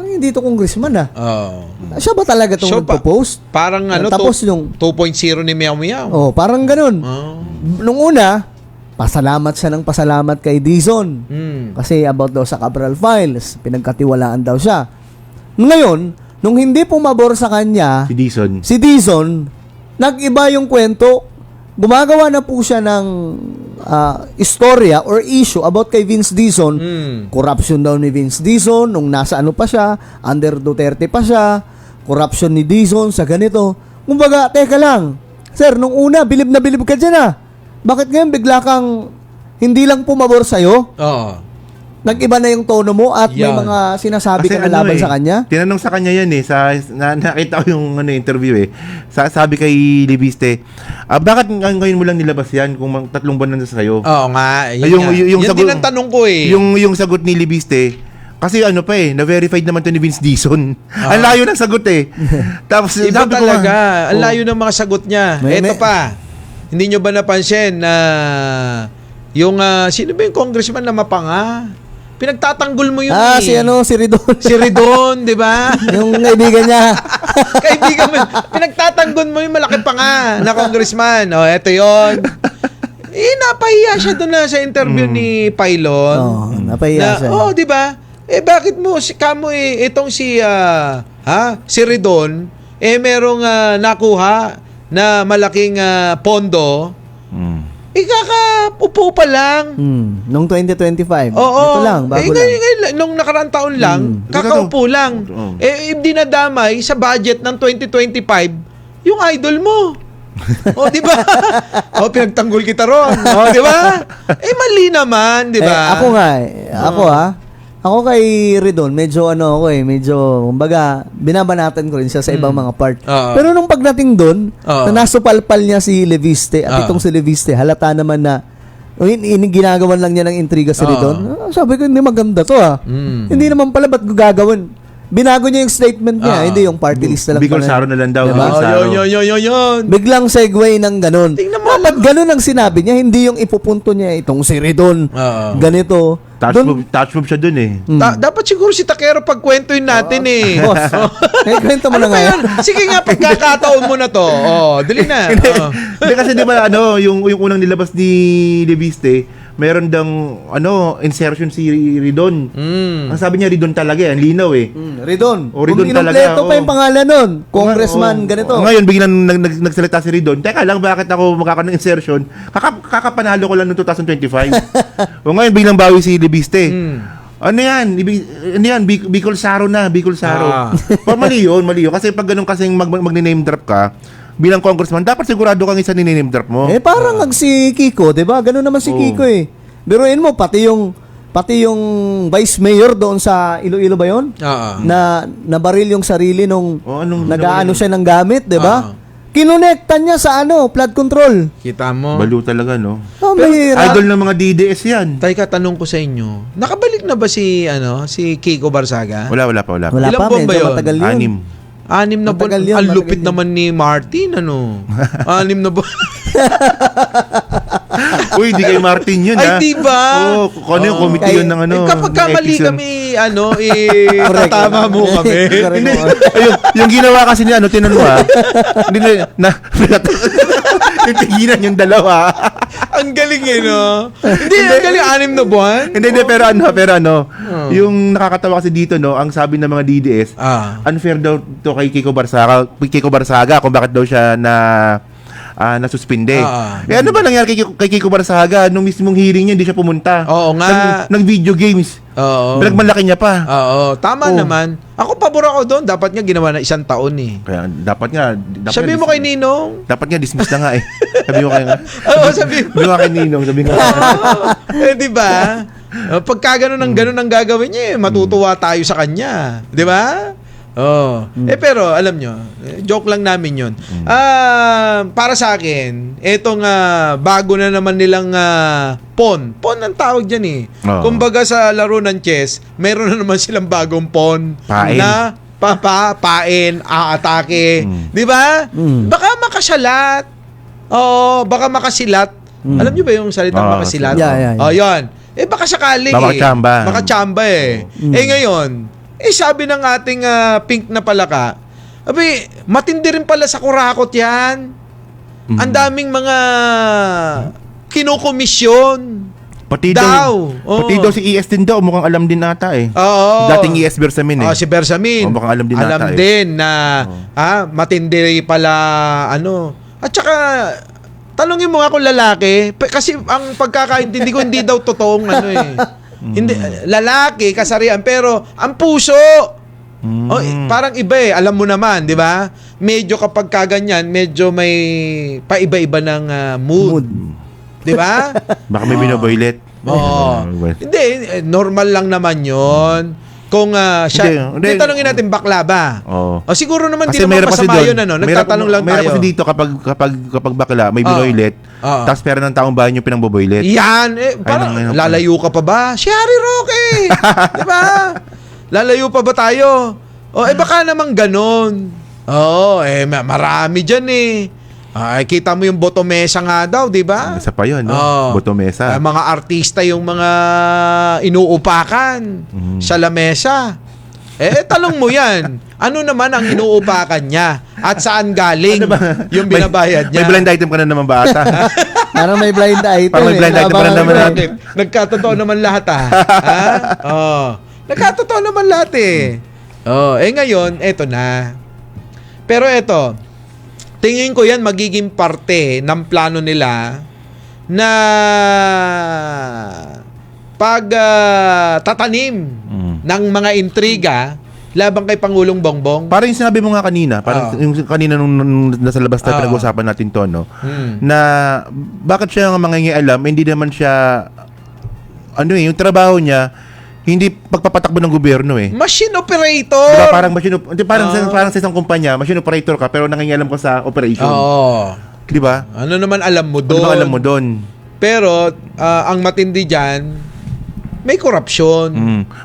hindi to congressman Siya ba talaga itong nagpo-post? Parang tapos yung 2.0 ni Meow Meow. parang ganun. Nung una, pasalamat siya ng pasalamat kay Dizon. Kasi about daw sa Cabral Files, pinagkatiwalaan daw siya. Ngayon, nung hindi pumabor sa kanya, si Dizon, nag-iba yung kwento. Gumagawa na po siya ng istorya or issue about kay Vince Dizon. Corruption daw ni Vince Dizon nung nasa pa siya, under Duterte pa siya. Corruption ni Dizon sa ganito. Kumbaga, teka lang. Sir, nung una, bilib na bilib ka dyan Bakit ngayon bigla kang hindi lang pumabor sa'yo? Nag-iba na yung tono mo at may mga sinasabi ka na laban sa kanya? Tinanong sa kanya yan nakita ko yung interview sabi kay Leviste, bakit ngayon mo lang nilabas yan kung 3 buwan na sa'yo? Oo nga. Yun din ang tanong ko Yung sagot ni Leviste, kasi na-verified naman to ni Vince Dizon. Ang layo ng sagot Tapos iba talaga. Ang layo ng mga sagot niya. Ito pa. Hindi nyo ba napansin na yung sino ba yung congressman na mapanga? Pinagtatanggol mo yun si Ridon. Si Ridon, di ba? Yung kaibigan niya. Kaibigan mo. Pinagtatanggol mo yung malaki pa nga na congressman. Eto yon. Napahiya siya doon na sa interview ni Pylon. Napahiya siya. Di ba? Bakit mo itong si Ridon merong nakuha na malaking pondo. Kakaupo pa lang. Nung 2025. Oo. Ito lang, bago lang. Nung nakaraang taon lang, kakaupo lang. Dinadamay sa budget ng 2025 yung idol mo. Di ba? Pinagtanggol kita ron. Di ba? Mali naman, di ba? Ako nga Ako kay Ridon, medyo kumbaga, binabanatan ko rin siya sa ibang mga part. Pero nung pagdating doon, na nasupalpal niya si Leviste, at itong si Leviste, halata naman na, ginagawan lang niya ng intriga si Ridon. Sabi ko, hindi maganda to Hindi naman pala, ba't gagawin? Binago niya yung statement niya, hindi yung party list na lang. Bicol Saro na lang daw. Diba? Yun. Biglang segue ng ganun. Tingnan mo. Dapat ganun ang sinabi niya, hindi yung ipupunto niya itong si Ridon. Ganito. Touch move siya dun Dapat siguro si Takero pagkwentuhin natin Boss, kwento mo na nga yan. Sige nga, pagkakataon mo na to. Dali na. Hindi kasi di ba yung unang nilabas ni Leviste, meron dang insertion si Ridon. Ang sabi niya Ridon talaga ang linaw Ridon. Ridon talaga. Inumpleto pa yung pangalan nun. Congressman, ganito. Ngayon, biglang nagsalita si Ridon. Teka lang, bakit ako magkakaroon ng insertion? Kakapanalo ko lang noong 2025. Ngayon, biglang bawi si Leviste. Ano yan? Bicol Saro na. Bicol Saro. Mali yun. Kasi pag ganun kasing mag-name drop ka, bilang congressman, dapat sigurado kang isa ni-name drop mo. Parang si Kiko, 'di ba? Ganun naman si Kiko Biruin mo pati yung vice mayor doon sa Iloilo ba 'yon? Na nabaril yung sarili nung nag-aano siya ng gamit, 'di ba? Kinonektan niya sa flood control. Kita mo. Balo talaga, no? Mahirap. Idol ng mga DDS yan. Teka, tanong ko sa inyo. Nakabalik na ba si Kiko Barsaga? Wala pa. Wala Ilang pa, buwan ba medyo yun? matagal yun. 6 na buwan. Matagal yun, Ang matagal lupit yun. naman ni Martin, 6 na buwan. Uy, di kay Martin yun, Ay, di ba? Kung ano yung committee yun ng kapag kamali ethics yun. kami, tatama mo kami. Hindi, yung ginawa kasi niya, tinanong hindi na yung tigilan yung dalawa. Ang galing no? Hindi, ang galing, 6 na buwan. Hindi, pero yung nakakatawa kasi dito, ang sabi ng mga DDS, unfair daw to kay Kiko Barsaga kung bakit daw siya nasuspinde. Ano ba nangyari kay Kiko Barsaga nung mismong hearing niya, hindi siya pumunta? Oo nga. Ng video games. Oo. Pinagmalaki niya pa. Oo, tama naman. Ako, pabor ako doon. Dapat nga ginawa na 1 taon Kaya dapat nga sabi mo kay Ninong. Dapat nga dismiss na nga Sabi mo kay Oo, sabi mo. Sabi mo kay Ninong, sabi nga. Di ba? Pagka ganun ang gagawin niya, matutuwa tayo sa kanya. Di ba? Oh. Pero alam nyo, joke lang namin yun. Para sa akin, etong bago na naman nilang pawn. Pawn ang tawag dyan eh. Oo. Kumbaga sa laro ng chess, meron na naman silang bagong pawn Pain. na pain, aatake. Di ba? Baka makasalat. Oo, baka makasilat. Alam nyo ba yung salitang Oo, makasilat? yeah. Oh, yun. Baka sakali Makachamba. Makachamba eh. Ngayon, sabi ng ating pink na palaka, matindi rin pala sa kurakot yan. Ang daming mga kinukomisyon. Pati daw. Pati daw si ES din daw, mukhang alam din nata eh. Oo. Dating ES Bersamin eh. Si Bersamin. Mukhang alam din Alam nata eh. din na matindi pala ano. At saka tanungin mo nga kung lalaki, kasi ang pagkakaintindi ko hindi daw totoong ano eh. Hindi lalaki kasarian pero ang puso. Parang iba eh, alam mo naman, 'di ba? Medyo kapag kaganyan, medyo may paiba-iba ng mood. 'Di ba? Baka may binoboylet. Oo. Hindi, normal lang naman 'yon. Kung siya, Hindi. tanungin natin bakla ba? Oo. O siguro naman Kasi di naman meron kasi masama doon, yun, ano? Nagtatanong lang meron tayo. kasi dito kapag bakla, may binoylet, Oo. tapos pera ng taong bayan yung pinangboboylet. Yan, parang Ayun. lalayo ka pa ba? Si Harry Roque! Di ba? Lalayo pa ba tayo? O, baka namang ganon. Oo, marami dyan eh. Kita mo yung Botomesa nga daw, di ba? Isa pa yun, no? Oo. Botomesa. Mga artista yung mga inuupakan sa lamesa. Talong mo yan. Ano naman ang inuupakan niya? At saan galing yung binabayad niya? May blind item ka na naman ba ata? Parang may blind item. Parang may blind item pa rin naman natin. Nagkatotoo naman lahat Nagkatotoo naman lahat eh. Ngayon, eto na. Pero eto, tingin ko yan magiging parte ng plano nila na tatanim ng mga intriga laban kay Pangulong Bongbong. Parang yung sinabi mo nga kanina, parang yung kanina nung nasa labas na pinag-usapan natin to, no? Na bakit siya nga mangingialam, hindi naman siya, yung trabaho niya, hindi pagpapatakbo ng gobyerno eh. Machine operator! Diba, parang sa isang kumpanya, machine operator ka, pero nangingialam ka sa operation. Oo. Di ba? Ano naman alam mo Ano doon? ba alam mo doon? Pero, ang matindi dyan, may korupsyon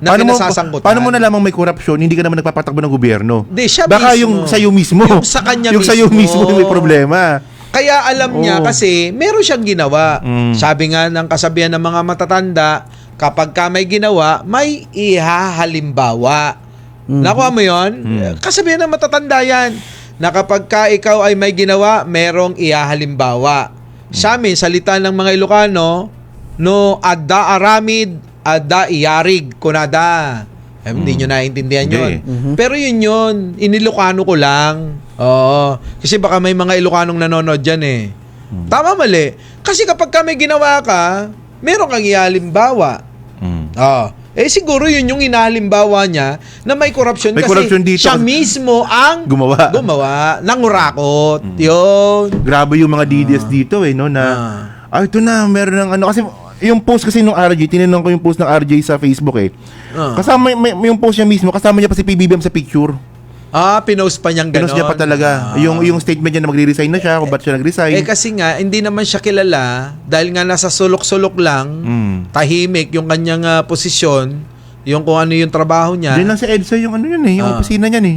na kinasasangkutan. Paano mo nalamang may korupsyon, hindi ka naman nagpapatakbo ng gobyerno? Di, siya Baka mismo. yung sa'yo mismo. Yung sa kanya yung sa'yo mismo yung may problema. Kaya alam niya Oo. kasi meron siyang ginawa. Sabi nga ng kasabihan ng mga matatanda, kapag ka may ginawa, may ihahalimbawa. Nakuha mo yun? Kasabihan ng matatanda yan, na kapag ka ikaw ay may ginawa, merong ihahalimbawa. Sa amin, salita ng mga Ilocano, no, adda aramid, adda iyarig, kunada. Hindi nyo naiintindihan yun. Pero yun, inilocano ko lang. Oo. Kasi baka may mga Ilocanong nanonood dyan eh. Tama, mali. Kasi kapag ka may ginawa ka, meron kang ihalimbawa. Siguro yun yung inahalimbawa niya na may korupsyon May kasi korupsyon dito. siya mismo ang gumawa ng urakot. Yun. Grabe yung mga DDS dito eh, no, na ito na, meron ng ano, kasi yung post kasi nung RJ, tinanong ko yung post ng RJ sa Facebook eh. Kasama may yung post niya mismo, kasama niya pa si PBBM sa picture. Pinost pa niyang ganon. Pinost niya pa talaga. Yung statement niya na magre-resign na siya, kung ba't siya nag-resign. Kasi nga, hindi naman siya kilala dahil nga nasa sulok-sulok lang, tahimik yung kanyang posisyon, yung kung ano yung trabaho niya. Diyan lang si EDSA yung ano yun eh, yung opisina niyan eh.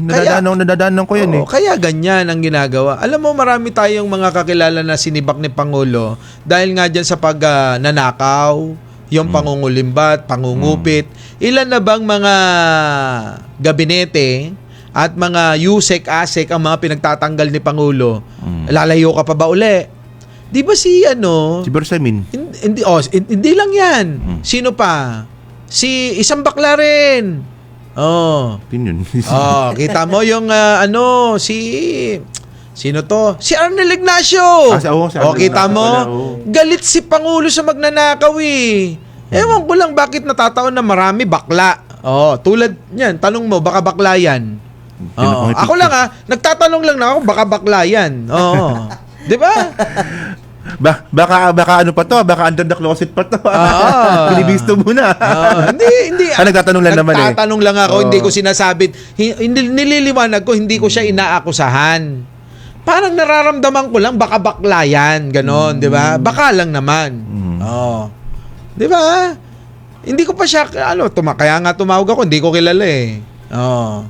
Nadadaanan ko yan eh. Kaya ganyan ang ginagawa. Alam mo, marami tayong mga kakilala na sinibak ni Pangulo dahil nga dyan sa nanakaw, yung pangungulimbat, pangungupit. Ilan na bang mga gabinete at mga USEC, ASEC ang mga pinagtatanggal ni Pangulo? Lalayo ka pa ba uli? Di ba si Si Bersamin. hindi lang yan. Sino pa? Si isang bakla rin. Yun. Kita mo yung sino to? Si Arnel Ignacio. Si Arnel Kita Ignacio mo? pala, Galit si Pangulo sa magnanakaw eh. Ewan ko lang bakit natataon na marami bakla. Tulad yan, tanong mo, baka bakla yan. Ako lang nagtatanong lang na ako, baka bakla yan. Di ba? Baka ano pa to, baka under the closet pa to. Binibisto muna. Hindi. Nagtatanong lang naman eh. Nagtatanong lang ako, hindi ko sinasabi. Hindi, nililiwanag ko, hindi ko siya inaakusahan. Parang nararamdaman ko lang, baka bakla yan, ganon, di ba? Baka lang naman. Di ba? Hindi ko pa siya, kaya nga tumawag ako, hindi ko kilala eh.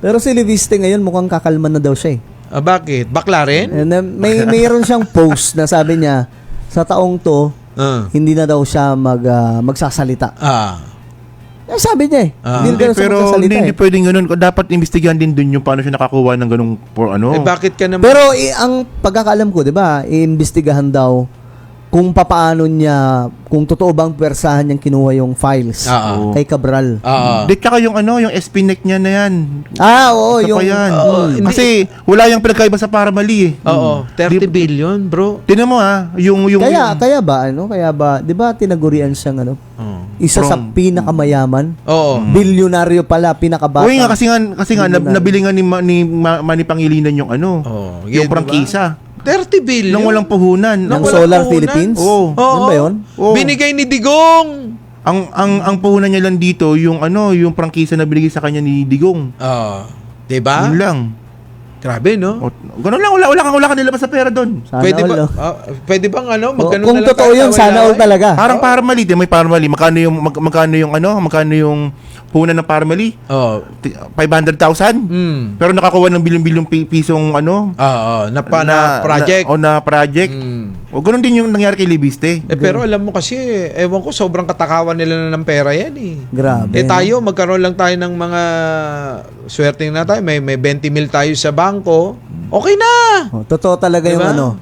Pero si Leviste ngayon mukhang kakalma na daw siya eh. Bakit? Bakla rin? And then, mayroon siyang post na sabi niya, sa taong to, hindi na daw siya magsasalita. Sabi niya eh. Hindi na daw siya Pero magsasalita hindi pwedeng ganun. Dapat investigahan din dun yung paano siya nakakuha ng ganung bakit ka naman? Pero ang pagkakaalam ko, di ba, iimbestigahan daw kung papaano niya, kung totoo bang pwersahan niyang kinuha yung files kay Cabral. Di tsaka yung yung SP neck niya na yan. Oo, Isa yung... pa yan. hindi. Kasi wala yung pinagkaiba sa paramali eh. Oo, 30 billion, bro. Tinan mo yung Kaya ba, di ba tinagurian siyang isa sa pinakamayaman? Oo. Bilyonaryo pala, pinakabata. Oo nga, kasi nga nabili nga ni Manny Pangilinan yung yung yan, prangkisa. 30 billion? Nang walang puhunan. ng walang Solar puhunan? Philippines? Oo. Yun ba yun? Oo. Binigay ni Digong. Ang puhunan niya lang dito yung yung prangkisa na binigay sa kanya ni Digong. Diba? Yun lang. Grabe, no? Ganun lang, wala ka nilabas sa pera doon. Sana Pwede all, ba, pwede bang magkano kung na lang totoo tayo yun, sana all away-away? talaga. Parang paramali, may paramali. Magkano yung puhunan ng paramali? 500,000? Pero nakakuha ng bilyong-bilyong pisong na project. Na project. O ganun din yung nangyari kay Libiste. Pero alam mo kasi, ewan ko, sobrang katakawan nila na ng pera yan eh. Grabe. Tayo, magkaroon lang tayo ng mga swerte na tayo. May 20 mil tayo sa bangko. Okay na! Totoo talaga Diba? yung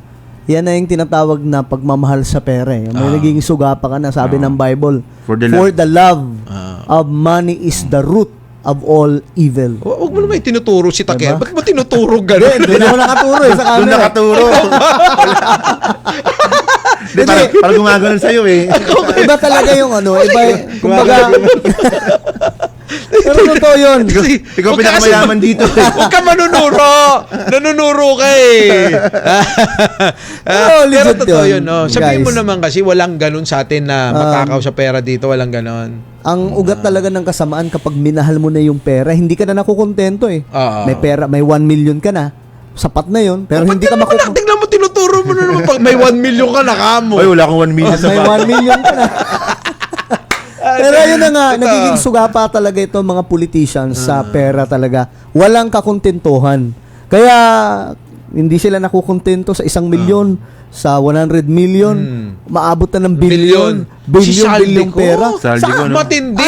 yan na yung tinatawag na pagmamahal sa pera. May naging sugapa ka na, sabi ng Bible. For the love of money is the root of all evil. Huwag mo naman tinuturo si Takeo. Ba't mo tinuturo gano'n? Doon ako nakaturo sa camera. Doon nakaturo. Parang gumagano'n sa'yo eh. Iba talaga yung kumbaga, pero totoo yun. Ikaw pinakamayaman dito. Huwag ka manunuro. Nanunuro ka eh. Pero legit totoo yun, yun. Sabihin mo guys. naman kasi walang ganun sa atin na matakaw sa pera dito. Walang ganun. Ang ugat talaga ng kasamaan kapag minahal mo na yung pera, hindi ka na nakukontento eh. May pera, may 1 million ka na. Sapat na yun, pero hindi ka makukontento. Tingnan mo, tinuturo mo na naman pag may 1 million ka na kamo. Ay, wala kang 1 million sa May 1 million ka na. Pero yun na nga, nagiging sugapa talaga itong mga politicians sa pera talaga. Walang kakontentuhan. Kaya, hindi sila nakukontento sa 1 milyon, sa 100 million, maabot na ng bilyon, bilyon pera. Matindi.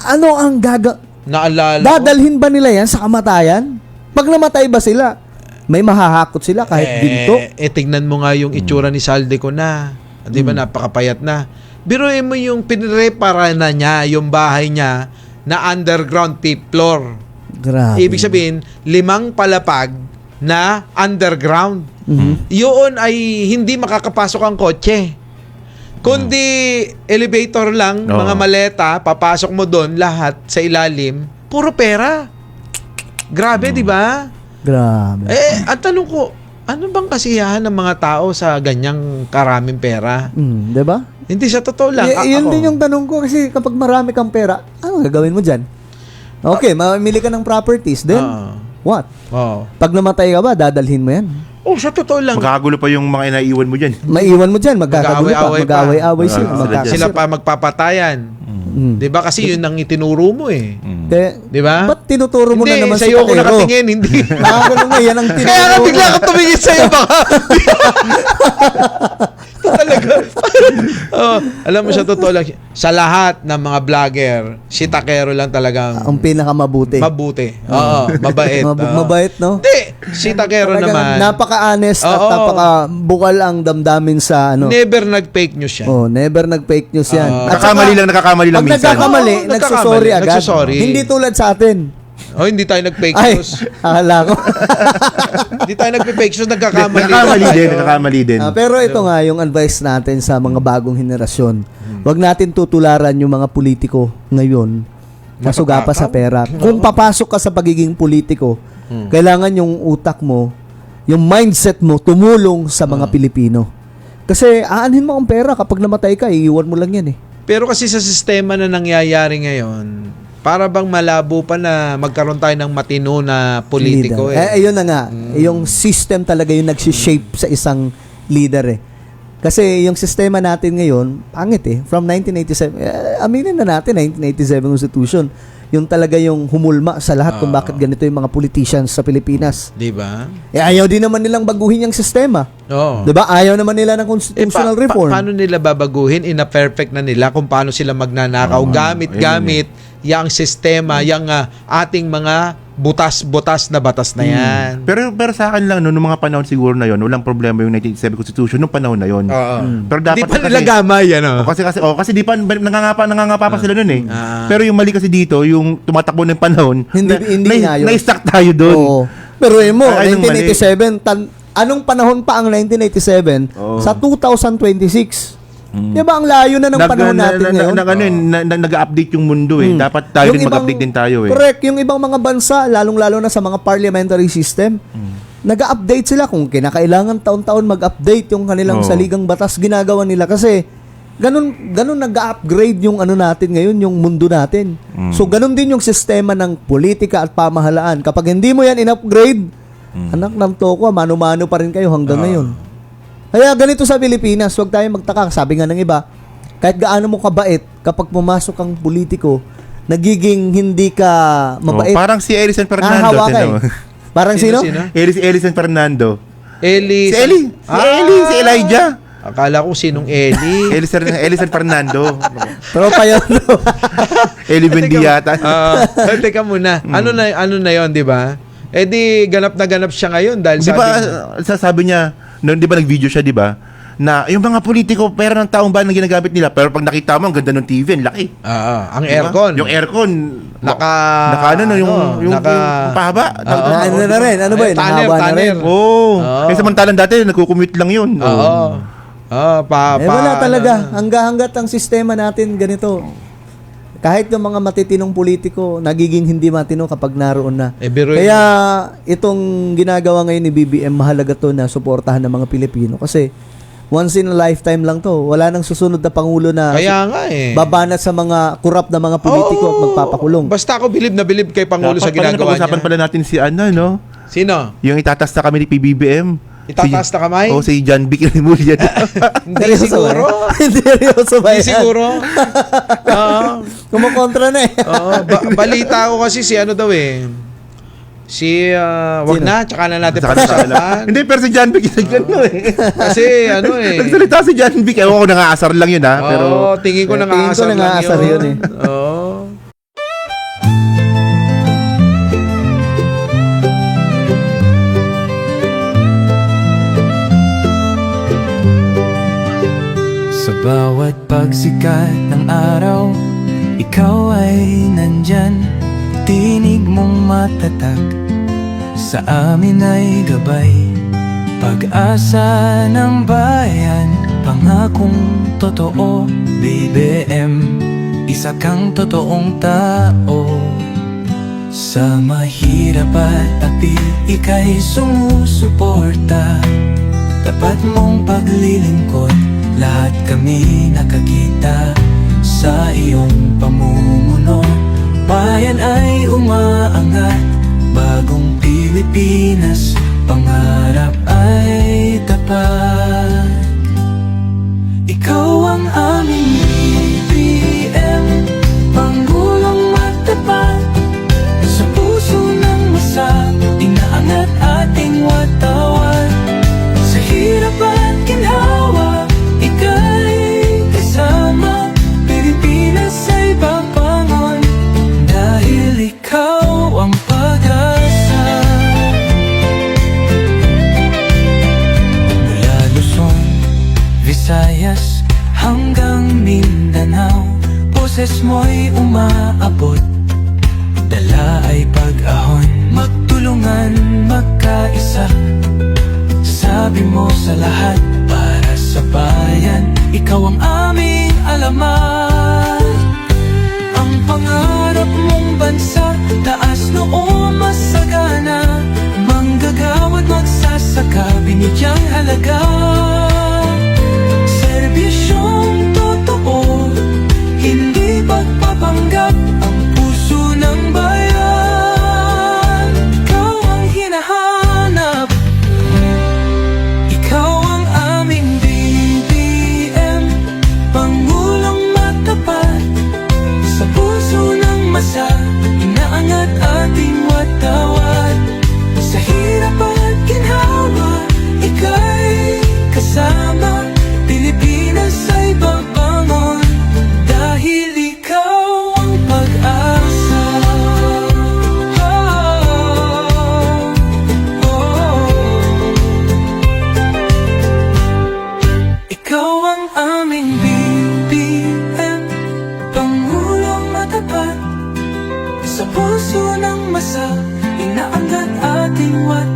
Ano ang Naalala dadalhin ba nila yan sa kamatayan? Pag namatay ba sila, may mahahakot sila kahit ginto? Tignan mo nga yung itsura ni Saldico na. Di ba, napakapayat na. Biruin mo yung pinrepara na niya, yung bahay niya, na underground fifth floor. Grabe. Ibig sabihin, 5 palapag na underground. Yun ay hindi makakapasok ang kotse. Kundi elevator lang, mga maleta, papasok mo doon, lahat sa ilalim, puro pera. Grabe, di ba? Grabe. Ang tanong ko, ano bang kasiyahan ng mga tao sa ganyang karaming pera? Di ba? Hindi sa totoo lang. Yun din yung tanong ko kasi kapag marami kang pera, ano gagawin mo dyan? Okay, mamili ka ng properties, then what? Pag namatay ka ba, dadalhin mo yan? Sa totoo lang. Magkakagulo pa yung mga inaiwan mo dyan. Maiwan mo dyan, magkakagulo pa, mag-away-away sila. Sila pa magpapatayan. Di ba? Kasi yun ang itinuro mo eh. Di ba? Ba't tinuturo mo na naman si sa'yo ako Takero? nakatingin, hindi. Nakagano nga, yan ang tinuturo. Kaya nga bigla ka tumingin sa'yo baka. Talaga. Alam mo sa totoo lang, sa lahat ng mga vlogger, si Takero lang talagang ang pinakamabuti. mabuti. Mabait. Mabait, no? Hindi, si Takero naman. Napaka-honest at napaka-bukal ang damdamin sa Never nag-fake news yan. never nag-fake news yan. At Nagkamali lang pag minsan. nagkakamali, Oo, nagsusorry agad. nagsusorry. Hindi tulad sa atin. Hindi tayo nag-fake Ay, news. akala ko. Hindi tayo nag-fake news, nagkakamali. Nagkakamali din. Pero ito nga, yung advice natin sa mga bagong henerasyon. Huwag natin tutularan yung mga politiko ngayon na sugapa sa pera. Kung papasok ka sa pagiging politiko, kailangan yung utak mo, yung mindset mo, tumulong sa mga Pilipino. Kasi aanhin mo ang pera kapag namatay ka, iiwan mo lang yan eh. Pero kasi sa sistema na nangyayari ngayon, para bang malabo pa na magkaroon tayo ng matino na politiko Leader. Ayun na nga. Yung system talaga yung nagsishape sa isang leader eh. Kasi yung sistema natin ngayon, pangit eh. From 1987, aminin na natin, 1987 Constitution. Yung talaga yung humulma sa lahat kung bakit ganito yung mga politicians sa Pilipinas. Di ba? Ayaw din naman nilang baguhin yung sistema. Oo. Di ba? Ayaw naman nila ng constitutional reform. Paano nila babaguhin? Ina-perfect na nila kung paano sila magnanakaw. Gamit yung sistema, yung ating mga butas-butas na batas na yan. Pero sa akin lang, no, nung mga panahon siguro na yon, walang problema yung 1987 Constitution nung panahon na yon. Oo. Pero dapat Di pa nila gamay, ano? kasi di pa nangangapa pa sila noon eh. Pero yung mali kasi dito, yung tumatakbo ng panahon, Hindi nga yun. na-stuck tayo doon. Oo. Pero mo, Ay, anong 1987, anong panahon pa ang 1987 sa 2026? Di ba ang layo na ng panahon natin ngayon? Nag-update yung mundo eh. Dapat tayo din mag-update din tayo eh. Correct. Yung ibang mga bansa, lalong-lalo na sa mga parliamentary system, nag-update sila kung kinakailangan taon-taon mag-update yung kanilang saligang batas, ginagawa nila kasi ganun nag-upgrade yung ano natin ngayon, yung mundo natin. So ganun din yung sistema ng politika at pamahalaan. Kapag hindi mo yan in-upgrade, anak ng toko, mano-mano pa rin kayo hanggang ngayon. Kaya ganito sa Pilipinas, huwag tayo magtaka. Sabi nga ng iba, kahit gaano mo kabait, kapag pumasok kang politiko, nagiging hindi ka mabait. Parang si Elison Fernando. Nahahawa ka eh. Parang sino? Elison Fernando. Eli. Si Elijah. Akala ko sinong Eli. Elison Fernando. Tropa yun. Eli Bendiata. Teka muna. Ano na 'yon, 'di ba? Di ganap na ganap siya ngayon dahil Di ba sabi niya, noon di ba nag-video siya, di ba? Na yung mga politiko, pera ng taong bayan ang ginagamit nila. Pero pag nakita mo, ang ganda ng TV, ang laki. ang Diba? aircon. Yung aircon. Yung pahaba. Ano na rin? Ano ba yun? Haba na rin. Kaya samantalang dati, nagkukumute lang yun. Wala talaga. Hanggat ang sistema natin ganito. Kahit yung mga matitinong politiko, nagiging hindi matino kapag naroon na. Kaya itong ginagawa ngayon ni BBM, mahalaga to na suportahan ng mga Pilipino. Kasi once in a lifetime lang to. Wala nang susunod na Pangulo na babanat sa mga kurap na mga politiko at magpapakulong. Basta ako bilib na bilib kay Pangulo sa ginagawa niya. Pag-usapan pala natin si no? Sino? Yung itatasta kami ni PBBM. Itataas na kamay? Si John Vic Remulla. Hindi siguro. Seryoso ba yan? Hindi siguro. Kumukontra na eh. Balita ko kasi si ano daw eh. Wag na, tsaka na natin pag-usapan. Hindi, pero si John Vic Kasi nagsalita si John Vic. Ewan ko, nangaasar lang yun ha. Pero tingin ko nangaasar yun eh. Sa bawat pagsikat ng araw, ikaw ay nandyan. Tinig mong matatag, sa amin ay gabay. Pag-asa ng bayan, pangakong totoo. BBM, isa kang totoong tao. Sa mahirap at api, ika'y sumusuporta. Tapat mong paglilingkod, lahat kami nakakita sa iyong pamumuno. Bayan ay umaangat, bagong Pilipinas, pangarap ay tapat. Ikaw ang aming BBM, Pangulong matapat. Sa puso ng masa, inaangat ating watawat. Sa hirap at ginhawa, ika'y kasama. Pilipinas ay papangon, dahil ikaw ang pag-asa. Mula Luzon, Visayas, hanggang Mindanao, boses mo'y umaabot. Dala ay pag-ahon, magtulungan, magkaisa. Sabi mo sa lahat, para sa bayan, ikaw ang aming alamat. Ang pangarap mong bansa, taas noo masagana. Manggagawa't magsasaka, binigyang halaga. pag-asa, inaangat ating watak.